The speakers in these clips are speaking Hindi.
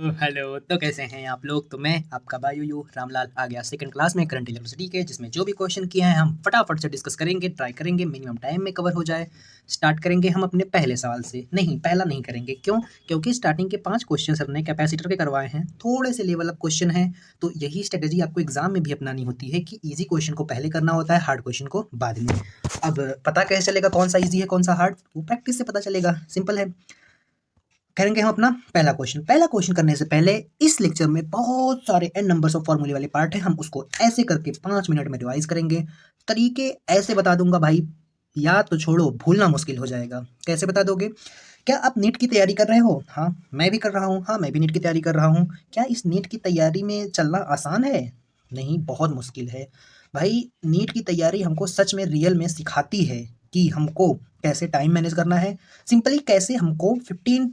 हेलो, तो कैसे हैं आप लोग। तो मैं आपका भाई यू रामलाल आ गया सेकंड क्लास में करंट इलेक्ट्रिसिटी के, जिसमें जो भी क्वेश्चन किए हैं हम फटाफट से डिस्कस करेंगे, ट्राई करेंगे मिनिमम टाइम में कवर हो जाए। स्टार्ट करेंगे हम अपने पहले सवाल से। नहीं, पहला नहीं करेंगे। क्यों? क्योंकि स्टार्टिंग के 5 क्वेश्चन हमने कैपेसिटर के करवाए हैं, थोड़े से लेवल अप क्वेश्चन हैं। तो यही स्ट्रेटेजी आपको एग्जाम में भी अपनानी होती है कि ईजी क्वेश्चन को पहले करना होता है, हार्ड क्वेश्चन को बाद में। अब पता कैसे चलेगा कौन सा ईजी है कौन सा हार्ड? वो प्रैक्टिस से पता चलेगा, सिंपल है। करेंगे हम अपना पहला क्वेश्चन करने से पहले इस लेक्चर में बहुत सारे n नंबर्स ऑफ फॉर्मूले वाले पार्ट है, हम उसको ऐसे करके 5 मिनट में रिवाइज करेंगे। तरीके ऐसे बता दूंगा भाई, याद तो छोड़ो भूलना मुश्किल हो जाएगा। कैसे बता दोगे? क्या आप नीट की तैयारी कर रहे हो? हाँ मैं भी कर रहा हूँ। हाँ मैं भी नीट की तैयारी कर रहा हूँ। क्या इस नीट की तैयारी में चलना आसान है? नहीं, बहुत मुश्किल है भाई। नीट की तैयारी हमको सच में रियल में सिखाती है कि हमको कैसे टाइम मैनेज करना है। सिंपली कैसे हमको 15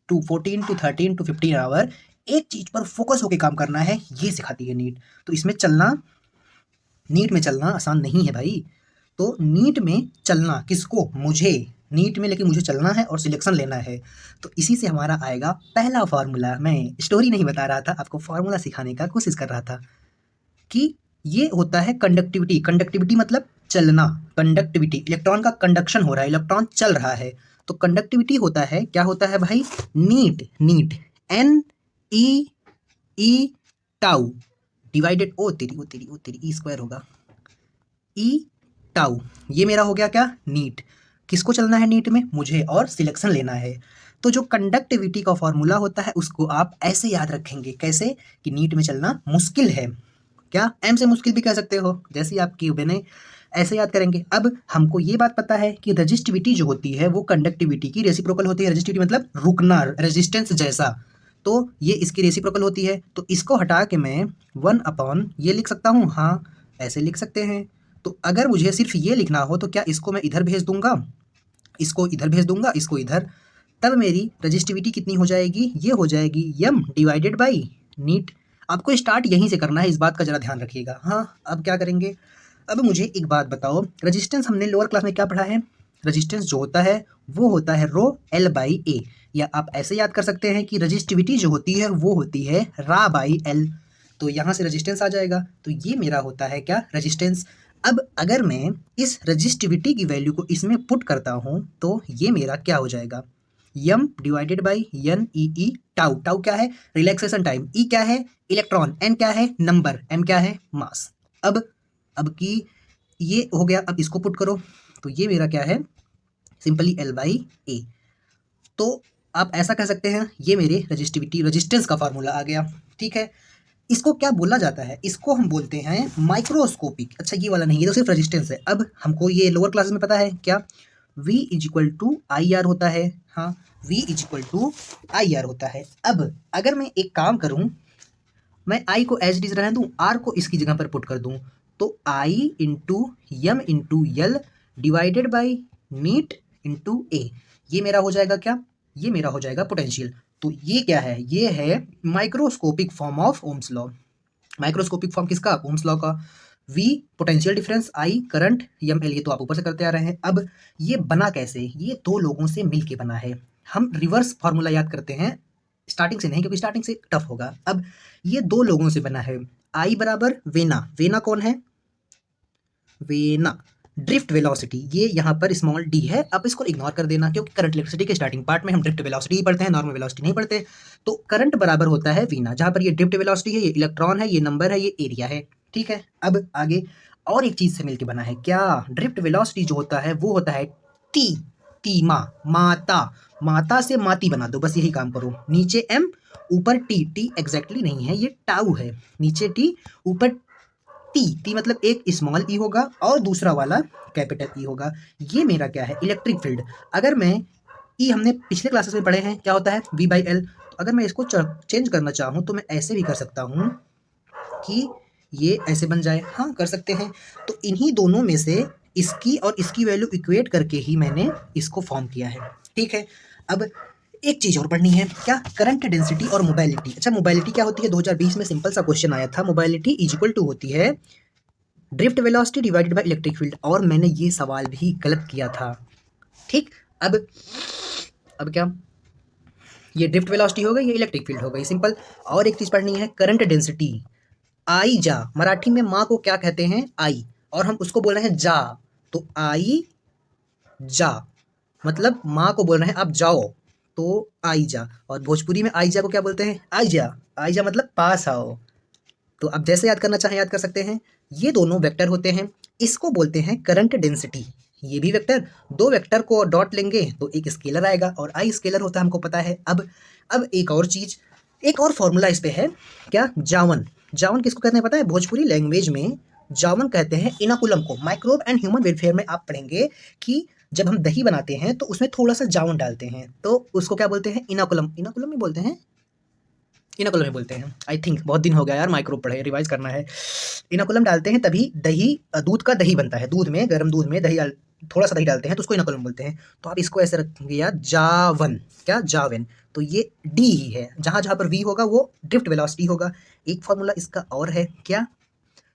to 14 to 13 to 15 आवर एक चीज पर फोकस होकर काम करना है, ये सिखाती है नीट। तो इसमें चलना, नीट में चलना आसान नहीं है भाई। तो नीट में चलना किसको? मुझे। नीट में लेकिन मुझे चलना है और सिलेक्शन लेना है। तो इसी से हमारा आएगा पहला फार्मूला। मैं स्टोरी नहीं बता रहा था, आपको फार्मूला सिखाने का कोशिश कर रहा था कि ये होता है कंडक्टिविटी। कंडक्टिविटी मतलब चलना। कंडक्टिविटी, इलेक्ट्रॉन का कंडक्शन हो रहा है, इलेक्ट्रॉन चल रहा है। तो कंडक्टिविटी होता है, क्या होता है भाई? NEET. NEET N E E tau divided ओ तेरी ई स्क्वायर होगा, ई टाउ। ये मेरा हो गया क्या? नीट। किसको चलना है नीट में? मुझे, और सिलेक्शन लेना है। तो जो कंडक्टिविटी का फॉर्मूला होता है उसको आप ऐसे याद रखेंगे। कैसे? कि नीट में चलना मुश्किल है। क्या एम से मुश्किल भी कह सकते हो, जैसी आपकी बने ऐसे याद करेंगे। अब हमको ये बात पता है कि रजिस्टिविटी जो होती है वो कंडक्टिविटी की रेसिप्रोकल होती है। रजिस्टिविटी मतलब रुकना, रेजिस्टेंस जैसा। तो ये इसकी रेसिप्रोकल होती है। तो इसको हटा के मैं 1 अपॉन ये लिख सकता हूँ। हाँ ऐसे लिख सकते हैं। तो अगर मुझे सिर्फ ये लिखना हो तो क्या इसको मैं इधर भेज दूंगा, इसको इधर भेज दूंगा, इसको इधर। तब मेरी रजिस्टिविटी कितनी हो जाएगी? ये हो जाएगी यम डिवाइडेड बाई नीट। आपको स्टार्ट यहीं से करना है, इस बात का जरा ध्यान रखिएगा। हाँ अब क्या करेंगे? अब मुझे एक बात बताओ, रेजिस्टेंस हमने लोअर क्लास में क्या पढ़ा है? रेजिस्टेंस जो होता है वो होता है रो एल बाई ए। या आप ऐसे याद कर सकते हैं कि रजिस्टिविटी जो होती है वो होती है रा बाई एल। तो यहाँ से रजिस्टेंस आ जाएगा। तो ये मेरा होता है क्या? रजिस्टेंस। अब अगर मैं इस रजिस्टिविटी की वैल्यू को इसमें पुट करता हूँ तो ये मेरा क्या हो जाएगा? M divided by N E E tau. Tau क्या है? Relaxation time. ई क्या है? इलेक्ट्रॉन। एन क्या है? नंबर। एम क्या है? मास। अब की ये हो गया। अब इसको पुट करो तो ये मेरा क्या है? सिंपली एल बाई ए। तो आप ऐसा कह सकते हैं ये मेरे रजिस्टिविटी, रेजिस्टेंस का फार्मूला आ गया। ठीक है, इसको क्या बोला जाता है? इसको हम बोलते हैं माइक्रोस्कोपिक। अच्छा ये वाला नहीं, ये तो सिर्फ रेजिस्टेंस है। अब हमको ये लोअर क्लासेस में पता है क्या? V is equal to I R होता है। हाँ V is equal to I R होता है। अब अगर मैं एक काम करूं, मैं I को एज इट इज रहने दूं, R को इसकी जगह पर पुट कर दूं, तो I into M into L divided by नीट इंटू ए। ये मेरा हो जाएगा क्या? ये मेरा हो जाएगा पोटेंशियल। तो ये क्या है? ये है microscopic form of Ohm's law. Microscopic form किसका? ओम्स लॉ का। V potential difference, I current, यम एल ये तो आप ऊपर से करते आ रहे हैं। अब ये बना कैसे? ये दो लोगों से मिलके बना है। हम रिवर्स फार्मूला याद करते हैं, स्टार्टिंग से नहीं क्योंकि स्टार्टिंग से टफ होगा। अब ये दो लोगों से बना है। I बराबर वेना। वेना कौन है? Vena drift velocity. ये यहाँ पर स्मॉल डी है, अब इसको इग्नोर कर देना क्योंकि करंट इलेक्ट्रिसिटी के स्टार्टिंग पार्ट में हम ड्रिफ्ट वेलोसिटी ही पढ़ते हैं, नॉर्मल वेलोसिटी नहीं पढ़ते। तो करंट बराबर होता है वीना, जहाँ पर ये ड्रिफ्ट वेलोसिटी है, ये इलेक्ट्रॉन है, ये नंबर है, ये एरिया है। ठीक है, अब आगे और एक चीज से मिलकर बना है क्या? ड्रिफ्ट वेलोसिटी जो होता है वो होता है टी। टीमा, माता। माता से माती बना दो, बस यही काम करो। नीचे एम ऊपर टी। टी एग्जैक्टली नहीं है, ये टाउ है। नीचे टी ऊपर टी। टी मतलब एक स्मॉल ई होगा और दूसरा वाला कैपिटल ई होगा। ये मेरा क्या है? Electric field. अगर मैं ई हमने पिछले क्लासेस में पढ़े हैं क्या होता है? V by L. तो अगर मैं इसको चेंज करना चाहूँ तो मैं ऐसे भी कर सकता हूँ कि ये ऐसे बन जाए। हाँ कर सकते हैं। तो इन्हीं दोनों में से इसकी और इसकी वैल्यू इक्वेट करके ही मैंने इसको फॉर्म किया है। ठीक है, अब एक चीज और पढ़नी है क्या? करंट डेंसिटी और मोबाइलिटी। अच्छा मोबाइलिटी क्या होती है? 2020 में सिंपल सा क्वेश्चन आया था। मोबाइलिटी इज इक्वल टू होती है drift velocity divided by electric field, और मैंने ये सवाल भी गलत किया था। ठीक, अब क्या? ये ड्रिफ्ट वेलोसिटी हो गई, ये इलेक्ट्रिक फील्ड हो गई, सिंपल। और एक चीज़ पढ़नी है, करंट डेंसिटी। आई जा, मराठी में माँ को क्या कहते हैं? आई, और हम उसको बोल रहे हैं जा, तो आई जा मतलब माँ को बोल रहे हैं आप जाओ, तो आई जा। और भोजपुरी में आई जा को क्या बोलते हैं? आई जा। आई जा मतलब पास आओ। तो अब जैसे याद करना चाहें याद कर सकते हैं। ये दोनों वेक्टर होते हैं, इसको बोलते हैं करंट डेंसिटी। ये भी वेक्टर, दो वेक्टर को डॉट लेंगे तो एक स्केलर आएगा, और आई स्केलर होता है हमको पता है। अब एक और चीज़, एक और फॉर्मूला इस पे है, क्या? जावन। जावन किसको कहते हैं पता है? भोजपुरी लैंग्वेज में जावन कहते हैं इनाकुलम को। माइक्रोब एंड ह्यूमन वेलफेयर में आप पढ़ेंगे कि जब हम दही बनाते हैं तो उसमें थोड़ा सा जावन डालते हैं, तो उसको क्या बोलते हैं? इनाकुलम। इनाकुलम में बोलते हैं, इनाकुलम में बोलते हैं, आई थिंक। बहुत दिन हो गया यार माइक्रोब पढ़े, रिवाइज करना है। इनाकुलम डालते हैं तभी दही, दूध का दही बनता है। दूध में, गर्म दूध में दही डाल, थोड़ा सा दही डालते हैं तो उसको इनाकुलम बोलते हैं। तो आप इसको ऐसे रखेंगे यार, जावन। क्या? जावन। तो ये डी ही है, जहाँ जहाँ पर वी होगा वो ड्रिफ्ट वेलोसिटी होगा। एक फॉर्मूला इसका और है, क्या?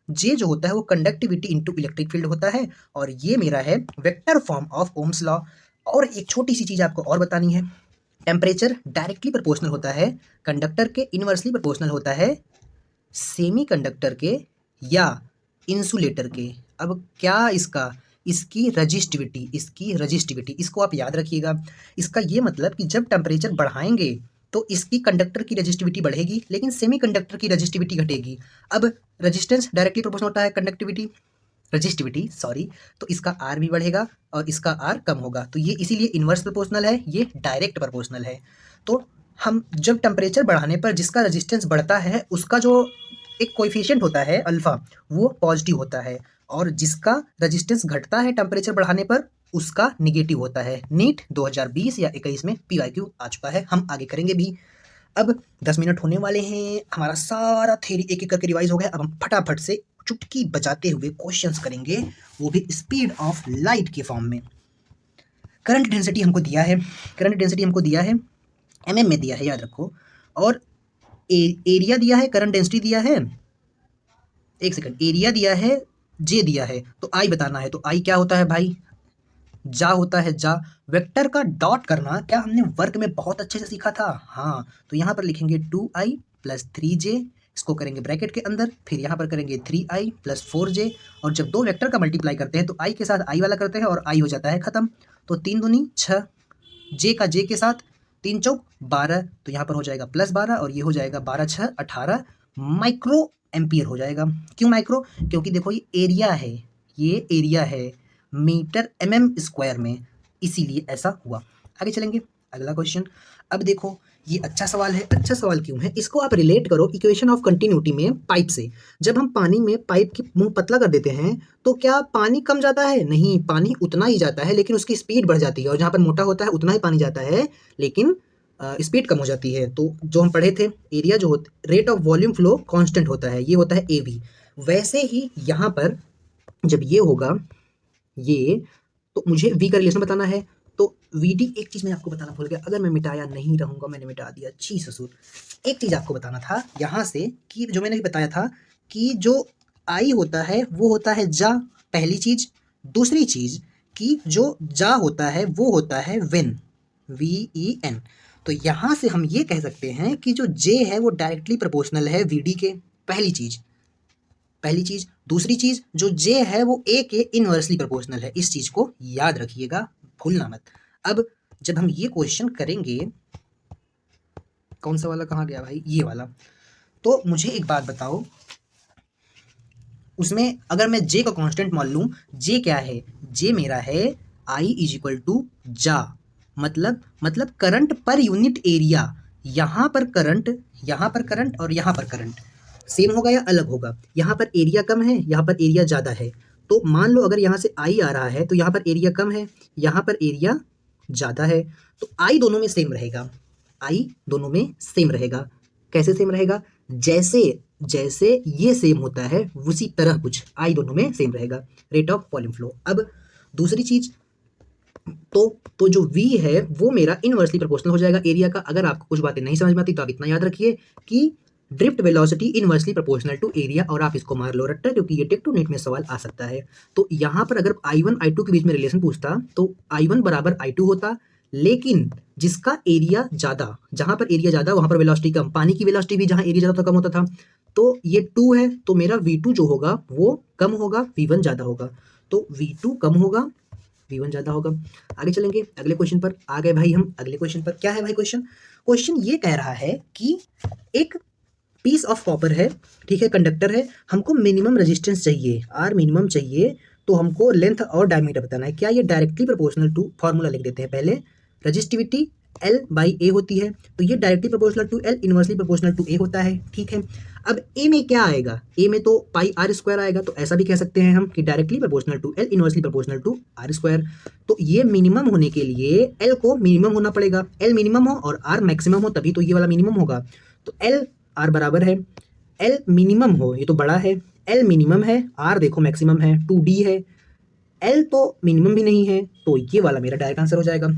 जे जो होता है वो कंडक्टिविटी इनटू इलेक्ट्रिक फील्ड होता है, और ये मेरा है vector form of Ohm's law. और एक छोटी सी चीज़ आपको और बतानी है, टेम्परेचर डायरेक्टली प्रोपोर्शनल होता है कंडक्टर के, इनवर्सली प्रोपोर्शनल होता है सेमी कंडक्टर के या इंसुलेटर के। अब क्या इसका? इसकी रजिस्टिविटी, इसकी रजिस्टिविटी, इसको आप याद रखिएगा। इसका ये मतलब कि जब टेम्परेचर बढ़ाएंगे तो इसकी कंडक्टर की रजिस्टिविटी बढ़ेगी, लेकिन सेमी कंडक्टर की रजिस्टिविटी घटेगी। अब रेजिस्टेंस डायरेक्टली प्रोपोर्शनल होता है कंडक्टिविटी, रजिस्टिविटी सॉरी, तो इसका आर भी बढ़ेगा और इसका आर कम होगा। तो ये इसीलिए इन्वर्स प्रोपोर्शनल है, ये डायरेक्ट प्रोपोर्शनल है। तो हम जब टेम्परेचर बढ़ाने पर जिसका रेजिस्टेंस बढ़ता है उसका जो एक कोएफिशिएंट होता है अल्फा, वो पॉजिटिव होता है, और जिसका रेजिस्टेंस घटता है टेम्परेचर बढ़ाने पर उसका निगेटिव होता है। नीट 2020 या 21 में पीवाईक्यू आ चुका है, हम आगे करेंगे भी। अब 10 मिनट होने वाले हैं, हमारा सारा थ्योरी एक एक करके रिवाइज हो गया। अब हम फटाफट से चुटकी बजाते हुए क्वेश्चंस करेंगे, वो भी स्पीड ऑफ लाइट के फॉर्म में। करंट डेंसिटी हमको दिया है, करंट डेंसिटी हमको दिया है एमएम में दिया है, याद रखो। और एरिया दिया है, करंट डेंसिटी दिया है, एक सेकंड, एरिया दिया है, जे दिया है, तो आई बताना है। तो आई क्या होता है भाई? जा होता है, जा। वेक्टर का डॉट करना क्या हमने वर्क में बहुत अच्छे से सीखा था? हाँ, तो यहाँ पर लिखेंगे 2i प्लस 3j, इसको करेंगे ब्रैकेट के अंदर, फिर यहाँ पर करेंगे 3i प्लस 4j, और जब दो वेक्टर का मल्टीप्लाई करते हैं तो i के साथ i वाला करते हैं और i हो जाता है खत्म। तो 3 दूनी 6, j का j के साथ 3 चौक 12, तो यहाँ पर हो जाएगा प्लस 12 और ये हो जाएगा 12 6 18 माइक्रो एम्पियर हो जाएगा। क्यों माइक्रो? क्योंकि देखो ये एरिया है, ये एरिया है मीटर mm स्क्वायर में, इसीलिए ऐसा हुआ। आगे चलेंगे, अगला क्वेश्चन। अब देखो ये अच्छा सवाल है। अच्छा सवाल क्यों है? इसको आप रिलेट करो इक्वेशन ऑफ कंटिन्यूटी में पाइप से। जब हम पानी में पाइप की मुंह पतला कर देते हैं तो क्या पानी कम जाता है? नहीं, पानी उतना ही जाता है, लेकिन उसकी स्पीड बढ़ जाती है, और जहाँ पर मोटा होता है उतना ही पानी जाता है, लेकिन स्पीड कम हो जाती है। तो जो हम पढ़े थे, एरिया जो होता, rate of volume flow constant होता है, ये होता है AV। वैसे ही यहाँ पर जब ये होगा ये, तो मुझे V का रिलेशन बताना है। तो VD, एक चीज़ मैं आपको बताना भूल गया, अगर मैं मिटाया नहीं रहूँगा, मैंने मिटा दिया, छी ससुर। एक चीज़ आपको बताना था यहाँ से, कि जो मैंने बताया था कि जो I होता है वो होता है जा, पहली चीज़। दूसरी चीज़ कि जो जा होता है वो होता है वेन, VEN। तो यहाँ से हम ये कह सकते हैं कि जो J है वो डायरेक्टली प्रोपोर्शनल है VD के, पहली चीज़। पहली चीज़। दूसरी चीज़, जो J है वो A के इनवर्सली प्रोपोर्शनल है, इस चीज़ को याद रखिएगा, भूलना मत। अब जब हम ये क्वेश्चन करेंगे, कौन सा वाला कहाँ गया भाई? ये वाला। तो मुझे एक बात बताओ, उसमें अगर मैं J का कांस्टेंट मान लूँ, J क्या है? J मेरा है I इज इक्वल टू जा, मतलब करंट पर यूनिट एरिया। यहाँ पर करंट, यहाँ पर करंट और यहाँ पर करंट सेम होगा या अलग होगा? यहाँ पर एरिया कम है, यहाँ पर एरिया ज़्यादा है। तो मान लो अगर यहाँ से I आ रहा है तो यहाँ पर एरिया कम है, यहाँ पर एरिया ज़्यादा है, तो I दोनों में सेम रहेगा, I दोनों में सेम रहेगा। कैसे सेम रहेगा? जैसे जैसे ये सेम होता है उसी तरह कुछ I दोनों में सेम रहेगा, रेट ऑफ वॉल्यूम फ्लो। अब दूसरी चीज़, तो जो V है वो मेरा इनवर्सली प्रोपोर्शनल हो जाएगा एरिया का। अगर आपको कुछ बातें नहीं समझ में आती तो आप इतना याद रखिए कि drift velocity inversely proportional to area, और आप इसको मार लो रट्टा, क्योंकि ये टेक टू नेट में सवाल आ सकता है। तो यहाँ पर अगर I1 I2 के बीच में रिलेशन पूछता तो I1 बराबर I2 होता, लेकिन जिसका एरिया ज़्यादा, जहाँ पर एरिया ज़्यादा वहाँ पर वेलोसिटी कम। पानी की वेलोसिटी भी जहाँ एरिया ज़्यादा था कम होता था। तो ये 2 है, तो मेरा V2 जो होगा वो कम होगा, V1 ज़्यादा होगा। तो V2 कम होगा, V1 ज़्यादा होगा। आगे चलेंगे अगले क्वेश्चन पर। आ गए भाई हम अगले क्वेश्चन पर। क्या है भाई क्वेश्चन? क्वेश्चन ये कह रहा है कि एक पीस ऑफ कॉपर है, ठीक है, कंडक्टर है, हमको मिनिमम रेजिस्टेंस चाहिए, आर मिनिमम चाहिए, तो हमको लेंथ और डायमीटर बताना है। क्या ये डायरेक्टली प्रोपोर्शनल टू, फॉर्मूला लिख देते हैं पहले, रजिस्टिविटी L बाई ए होती है, तो ये directly proportional to L, inversely proportional to A होता है, ठीक है। अब ए में क्या आएगा? ए में तो पाई आर स्क्वायर आएगा, तो ऐसा भी कह सकते हैं हम कि directly proportional to L, inversely proportional to R square. तो ये मिनिमम होने के लिए L को मिनिमम होना पड़ेगा, L मिनिमम हो और R मैक्सिमम हो, तभी तो ये वाला मिनिमम होगा। तो L R बराबर है, L मिनिमम हो, ये तो बड़ा है, L मिनिमम है, R देखो मैक्सिमम है, 2D है, L तो मिनिमम भी नहीं है, तो ये वाला मेरा डायरेक्ट आंसर हो जाएगा।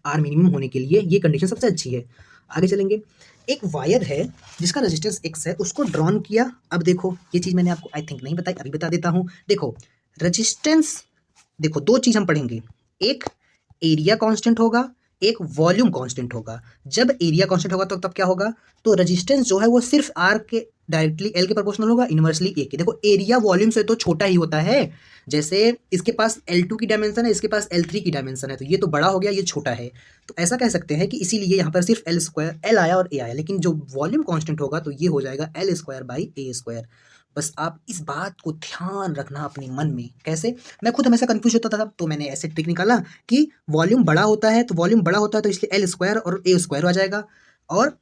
R मिनिमम होने के लिए ये कंडीशन सबसे अच्छी है। आगे चलेंगे। एक वायर है जिसका रेजिस्टेंस X है, उसको ड्रॉन किया। अब देखो ये चीज़ मैंने आपको आई थिंक नहीं बताई, अभी बता देता हूँ। देखो रेजिस्टेंस, देखो दो चीज़ हम पढ़ेंगे, एक एरिया कांस्टेंट होगा, एक वॉल्यूम कांस्टेंट होगा। जब एरिया कांस्टेंट होगा तो तब क्या होगा? तो रेजिस्टेंस जो है वो सिर्फ आर के डायरेक्टली एल के प्रोपोर्शनल होगा, इनवर्सली ए के। देखो एरिया वॉल्यूम से तो छोटा ही होता है, जैसे इसके पास L2 की डायमेंशन है, इसके पास L3 की डायमेंशन है, तो ये तो बड़ा हो गया, ये छोटा है। तो ऐसा कह सकते हैं कि इसीलिए यहाँ पर सिर्फ L स्क्वायर, L आया और A आया, लेकिन जो वॉल्यूम कांस्टेंट होगा तो ये हो जाएगा L square by A square. बस आप इस बात को ध्यान रखना अपने मन में। कैसे? मैं खुद हमेशा कंफ्यूज होता था, तो मैंने ऐसे ट्रिक निकाला कि वॉल्यूम बड़ा होता है, तो वॉल्यूम बड़ा होता है तो इसलिए L स्क्वायर और A स्क्वायर आ जाएगा, और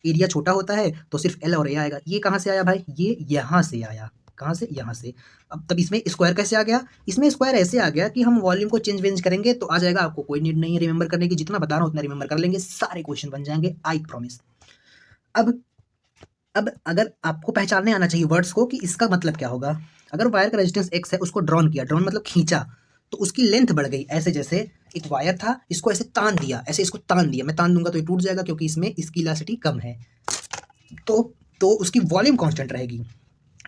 एरिया छोटा होता है तो सिर्फ L और A आएगा। ये कहाँ से आया भाई? ये यहाँ से आया। कहाँ से? यहाँ से। अब तब इसमें स्क्वायर कैसे आ गया? इसमें स्क्वायर ऐसे आ गया कि हम वॉल्यूम को चेंज वेंज करेंगे तो आ जाएगा। आपको कोई नीड नहीं है रिमेंबर करने की, जितना बता रहा हूँ उतना रिमेंबर कर लेंगे, सारे क्वेश्चन बन जाएंगे, आई प्रॉमिस। अब अगर आपको पहचानने आना चाहिए वर्ड्स को कि इसका मतलब क्या होगा। अगर वायर का रेजिस्टेंस X है, उसको ड्रॉन किया, ड्रॉन मतलब खींचा, तो उसकी लेंथ बढ़ गई। ऐसे जैसे एक वायर था, इसको ऐसे तान दिया, ऐसे इसको तान दिया, मैं तान दूंगा तो ये टूट जाएगा क्योंकि इसमें इसकी इलास्टिसिटी कम है, तो उसकी वॉल्यूम कांस्टेंट रहेगी,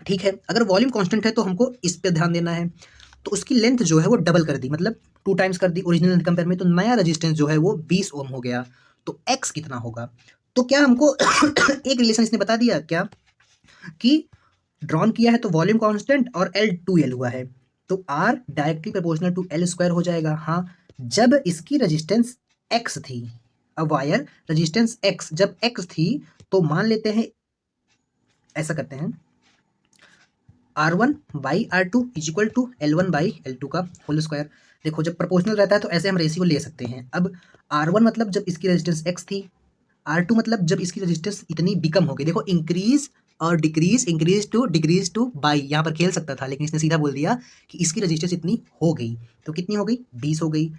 ठीक है। अगर वॉल्यूम कांस्टेंट है तो हमको इस पे ध्यान देना है। तो उसकी लेंथ जो है वो डबल कर दी, मतलब 2 टाइम्स कर दी ओरिजिनल लेंथ कंपेयर में, तो नया रेजिस्टेंस जो है वो 20 ओम हो गया। तो X कितना होगा? तो क्या हमको एक रिलेशन इसने बता दिया क्या कि ड्रॉन किया है तो वॉल्यूम कांस्टेंट और L2L हुआ है, तो R directly proportional to L square हो जाएगा। हाँ, जब इसकी रेजिस्टेंस X थी, अब वायर रेजिस्टेंस X जब X थी, तो मान लेते हैं ऐसा करते हैं, R1 by R2 is equal to L1 by L2 का होल स्क्वायर। देखो जब प्रोपोर्शनल रहता है तो ऐसे हम रेशियो ले सकते हैं। अब R1 मतलब जब इसकी रेजिस्टेंस X थी, R2 मतलब जब इसकी रेजिस्टेंस इतनी बिकम हो गई। देखो इंक्रीज और डिक्रीज, डिक्रीज टू बाई, यहाँ पर खेल सकता था लेकिन इसने सीधा बोल दिया कि इसकी रेजिस्टेंस इतनी हो गई, तो कितनी हो गई? 20 हो गई।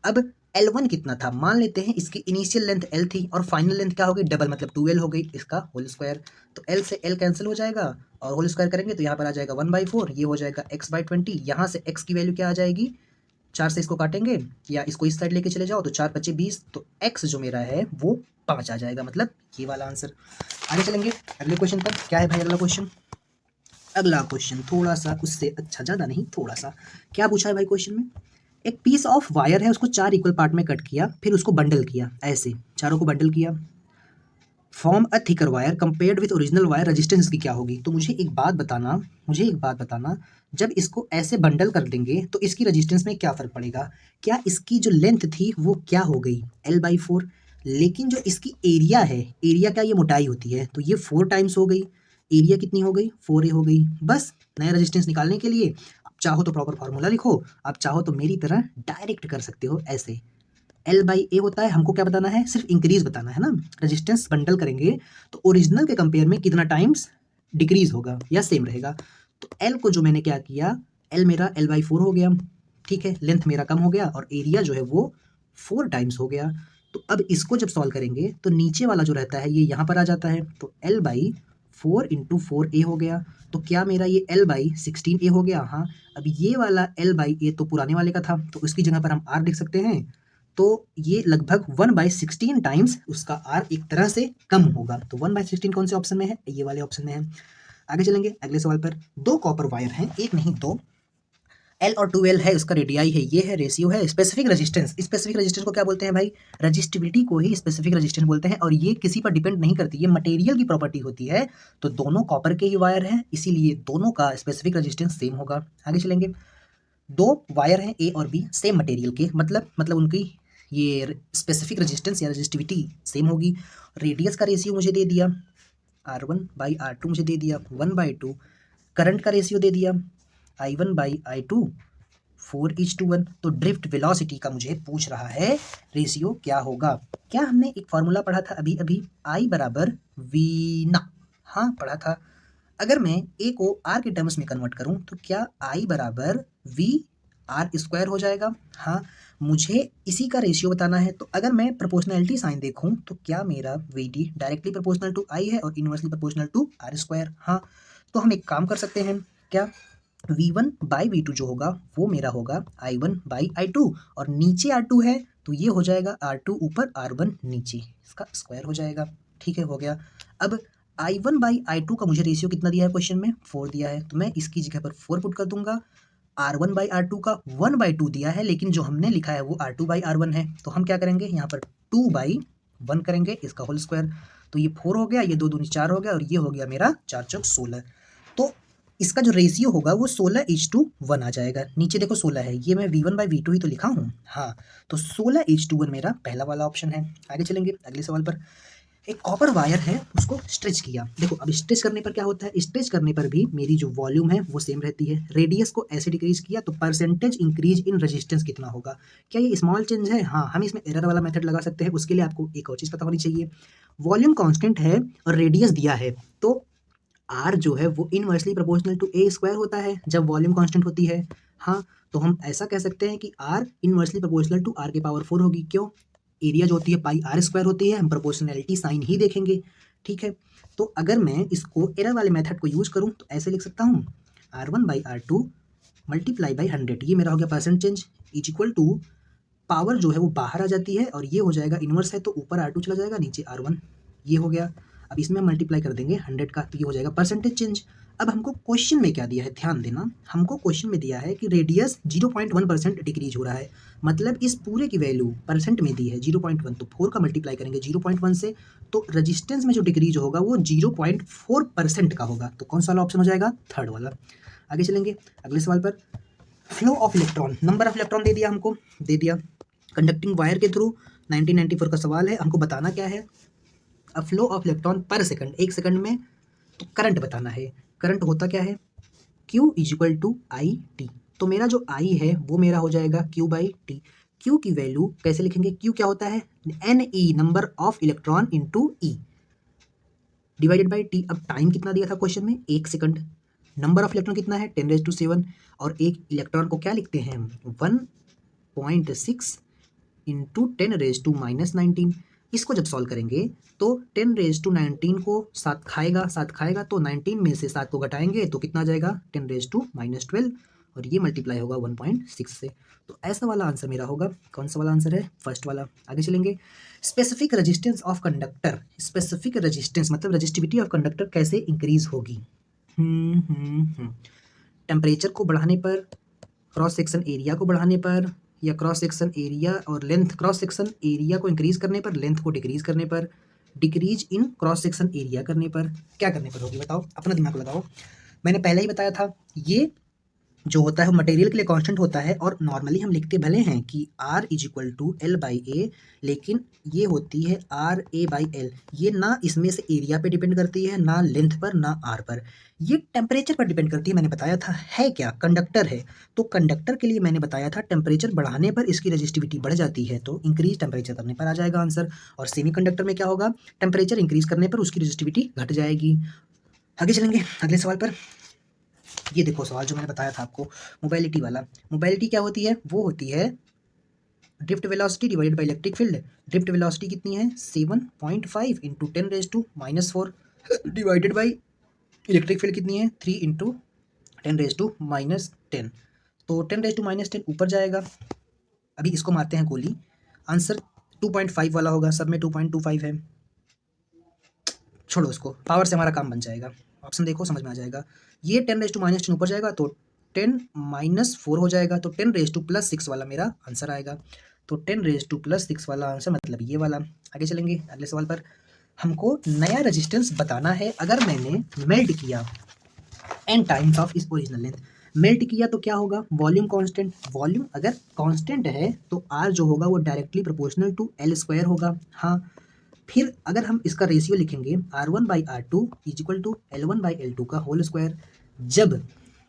अब L1 कितना था? मान लेते हैं इसकी इनिशियल लेंथ L थी और फाइनल लेंथ क्या हो गई? डबल, मतलब 2L हो गई, इसका होल स्क्वायर। तो L से L कैंसिल हो जाएगा और होल स्क्वायर करेंगे तो यहाँ पर आ जाएगा 1/4, ये हो जाएगा x/20। यहाँ से x की वैल्यू क्या आ जाएगी? 4 से इसको काटेंगे या इसको इस साइड लेके चले जाओ तो 4 × 5 = 20, तो x जो मेरा है वो 5 आ जाएगा, मतलब ये वाला आंसर। आगे चलेंगे अगले क्वेश्चन पर। क्या है भाई अगला क्वेश्चन? अगला क्वेश्चन थोड़ा सा उससे अच्छा, ज़्यादा नहीं, थोड़ा सा। क्या पूछा है भाई क्वेश्चन में? एक पीस ऑफ वायर है, उसको 4 इक्वल पार्ट में कट किया, फिर उसको बंडल किया, ऐसे चारों को बंडल किया, form a thicker wire compared with original wire, resistance इसकी क्या होगी? तो मुझे एक बात बताना, जब इसको ऐसे बंडल कर देंगे तो इसकी रेजिस्टेंस में क्या फ़र्क पड़ेगा? क्या इसकी जो लेंथ थी वो क्या हो गई? L/4, लेकिन जो इसकी एरिया है, एरिया क्या ये मोटाई होती है, तो ये 4 टाइम्स हो गई। एरिया कितनी हो गई? 4A हो गई। बस नया रेजिस्टेंस निकालने के लिए आप चाहो तो प्रॉपर फार्मूला लिखो, आप चाहो तो मेरी तरह डायरेक्ट कर सकते हो ऐसे। L/A होता है, हमको क्या बताना है? सिर्फ इंक्रीज बताना है ना। रेजिस्टेंस बंडल करेंगे तो ओरिजिनल के कंपेयर में कितना टाइम्स डिक्रीज होगा या सेम रहेगा। तो L को जो मैंने क्या किया, L मेरा L/4 हो गया, ठीक है, लेंथ मेरा कम हो गया और एरिया जो है वो 4 टाइम्स हो गया। तो अब इसको जब सॉल्व करेंगे तो नीचे वाला जो रहता है ये यहाँ पर आ जाता है, तो L/4 × 4A हो गया। तो क्या मेरा ये L/16A हो गया? हाँ। अब ये वाला L/A तो पुराने वाले का था, तो उसकी जगह पर हम R लिख सकते हैं, तो ये लगभग 1/16 टाइम्स उसका R एक तरह से कम होगा। तो 1/16 कौन से ऑप्शन में है? ये वाले ऑप्शन में है। आगे चलेंगे अगले सवाल पर। 2 कॉपर वायर हैं, एक नहीं 2, एल और 2L है, उसका रेडियाई है, ये है, रेशियो है। स्पेसिफिक रेजिस्टेंस, स्पेसिफिक रेजिस्टेंस को क्या बोलते हैं भाई? रजिस्टिविटी को ही स्पेसिफिक रेजिस्टेंस बोलते हैं, और ये किसी पर डिपेंड नहीं करती, ये मटेरियल की प्रॉपर्टी होती है। तो दोनों कॉपर के ही वायर हैं, इसीलिए दोनों का स्पेसिफिक रेजिस्टेंस सेम होगा। आगे चलेंगे। दो वायर हैं ए और बी सेम मटेरियल के, मतलब उनकी ये स्पेसिफिक रेजिस्टेंस या रेजिस्टिविटी सेम होगी। रेडियस का रेशियो मुझे दे दिया R1/R2, मुझे दे दिया 1/2। करंट का रेशियो दे दिया I1/I2 4:1। तो ड्रिफ्ट वेलोसिटी का मुझे पूछ रहा है रेशियो क्या होगा। क्या हमने एक फॉर्मूला पढ़ा था अभी अभी, I बराबर V ना? हाँ पढ़ा था। अगर मैं ए को आर के टर्म्स में कन्वर्ट करूं तो क्या आई बराबर वी आर स्क्वायर हो जाएगा? हाँ, मुझे इसी का रेशियो बताना है। तो अगर मैं प्रोपोर्शनैलिटी साइन देखूं तो क्या मेरा V D directly proportional to I है और inversely proportional to R square? हाँ, तो हम एक काम कर सकते हैं, क्या V1/V2 जो होगा वो मेरा होगा I1/I2, और नीचे R2 है तो ये हो जाएगा R2 ऊपर R1 नीचे, इसका स्क्वायर हो जाएगा। ठीक है, हो गया। अब I1/I2 का मुझे रेशियो कितना दिया है क्वेश्चन में? 4 दिया है, तो मैं इसकी जगह पर 4 पुट कर दूंगा। R1/R2 का 1/2 दिया है, लेकिन जो हमने लिखा है वो R2/R1 है, तो हम क्या करेंगे यहाँ पर 2/1 करेंगे, इसका होल स्क्वायर। तो ये 4 हो गया, ये 2 दूनी 4 हो गया, और ये हो गया मेरा 4 चौक 16। तो इसका जो रेशियो होगा वो 16:1 आ जाएगा। नीचे देखो 16 है, ये मैं V1/V2 ही तो लिखा हूँ। हाँ, तो 16:1 मेरा पहला वाला ऑप्शन है। आगे चलेंगे अगले सवाल पर। एक कॉपर वायर है, उसको स्ट्रेच किया। देखो अब स्ट्रेच करने पर क्या होता है, स्ट्रेच करने पर भी मेरी जो वॉल्यूम है वो सेम रहती है। रेडियस को ऐसे डिक्रीज किया तो परसेंटेज इंक्रीज इन रेजिस्टेंस कितना होगा? क्या ये स्मॉल चेंज है? हाँ, हम इसमें एरर वाला मेथड लगा सकते हैं। उसके लिए आपको एक और चीज़ पता होनी चाहिए, वॉल्यूम कांस्टेंट है और रेडियस दिया है, तो आर जो है वो inversely proportional to A square होता है जब वॉल्यूम कांस्टेंट होती है। हाँ, तो हम ऐसा कह सकते हैं कि R inversely proportional to R के पावर 4 होगी। क्यों? एरिया जो होती है पाई आर स्क्वायर होती है, हम प्रोपोर्शनैलिटी साइन ही देखेंगे। ठीक है, तो अगर मैं इसको एरर वाले मेथड को यूज करूँ तो ऐसे लिख सकता हूँ R1/R2 मल्टीप्लाई बाई 100, ये मेरा हो गया percent change, is equal to power जो है वो बाहर आ जाती है और ये हो जाएगा इनवर्स है, तो ऊपर R2 चला जाएगा, नीचे R1, ये हो गया। अब इसमें मल्टीप्लाई कर देंगे 100 का, तो ये हो जाएगा परसेंटेज चेंज। अब हमको क्वेश्चन में क्या दिया है, ध्यान देना, हमको क्वेश्चन में दिया है कि रेडियस 0.1% डिक्रीज हो रहा है, मतलब इस पूरे की वैल्यू परसेंट में दी है 0.1, तो 4 का मल्टीप्लाई करेंगे 0.1 से, तो रजिस्टेंस में जो डिक्रीज होगा वो 0.4% का होगा। तो कौन सा वाला ऑप्शन हो जाएगा? थर्ड वाला। आगे चलेंगे अगले सवाल पर। Flow of electron, number of electron दे दिया हमको, दे दिया। कंडक्टिंग वायर के थ्रू 1994 का सवाल है, हमको बताना क्या है, अ फ्लो ऑफ इलेक्ट्रॉन पर सेकंड, एक सेकंड में, तो करंट बताना है। करंट होता क्या है? Q is equal to I T. तो मेरा जो I है वो मेरा हो जाएगा Q/T। Q की वैल्यू कैसे लिखेंगे? Q क्या होता है? NE, number of electron into E divided by T। अब टाइम कितना दिया था क्वेश्चन में? 1 सेकंड। नंबर ऑफ इलेक्ट्रॉन कितना है? 10⁻⁷, और एक इलेक्ट्रॉन को क्या लिखते हैं हम? 1.6 इंटू 10⁻⁻19। इसको जब सॉल्व करेंगे तो 10⁻19 को 7 खाएगा, तो 19 में से 7 को घटाएंगे तो कितना आ जाएगा? 10⁻12, और ये मल्टीप्लाई होगा 1.6 से। तो ऐसा वाला आंसर मेरा होगा। कौन सा वाला आंसर है? फर्स्ट वाला। आगे चलेंगे। Specific resistance of conductor, specific resistance मतलब रेजिस्टिविटी ऑफ कंडक्टर कैसे इंक्रीज होगी? टेम्परेचर को बढ़ाने पर, क्रॉस सेक्शन एरिया को बढ़ाने पर, या क्रॉस सेक्शन एरिया और लेंथ, क्रॉस सेक्शन एरिया को इंक्रीज करने पर, लेंथ को डिक्रीज करने पर, decrease in cross section area करने पर, क्या करने पर होगी बताओ? अपना दिमाग लगाओ। मैंने पहले ही बताया था, ये जो होता है वो मटेरियल के लिए कांस्टेंट होता है, और नॉर्मली हम लिखते भले हैं कि R is equal to L/A, लेकिन ये होती है RA/L। ये ना इसमें से एरिया पे डिपेंड करती है, ना लेंथ पर, ना R पर, ये टेम्परेचर पर डिपेंड करती है। मैंने बताया था, है क्या? कंडक्टर है, तो कंडक्टर के लिए मैंने बताया था टेम्परेचर बढ़ाने पर इसकी रेजिस्टिविटी बढ़ जाती है, तो इंक्रीज टेम्परेचर करने पर आ जाएगा आंसर। और सेमी कंडक्टर में क्या होगा? टेम्परेचर इंक्रीज करने पर उसकी रेजिस्टिविटी घट जाएगी। आगे चलेंगे अगले सवाल पर। ये देखो सवाल जो मैंने बताया था आपको, मोबाइलिटी वाला। मोबाइलिटी क्या होती है? वो होती है drift velocity divided by electric field. Drift velocity कितनी है? 7.5 into 10⁻⁻4 divided by electric field कितनी है? 3 इंटू 10⁻10। तो 10⁻10 ऊपर जाएगा। अभी इसको मारते हैं गोली, आंसर 2.5 वाला होगा, सब में 2.25 है। छोड़ो उसको, पावर से हमारा काम बन जाएगा। ऑप्शन देखो, समझ में आ जाएगा। ये 10⁻10 ऊपर जाएगा तो 10 - 4 हो जाएगा, तो 10⁻⁻6 वाला मेरा आंसर आएगा। तो 10⁻⁻6 वाला आंसर मतलब ये वाला। आगे चलेंगे अगले सवाल पर। हमको नया रेजिस्टेंस बताना है। अगर मैंने मेल्ट किया n टाइम्स ऑफ इस ओरिजिनल लेंथ, मेल्ट किया तो क्या होगा, वॉल्यूम कांस्टेंट, वॉल्यूम अगर कांस्टेंट है तो r जो होगा वो directly proportional to L square होगा। हाँ, फिर अगर हम इसका रेशियो लिखेंगे R1/R2 is equal to L1/L2 का होल स्क्वायर। जब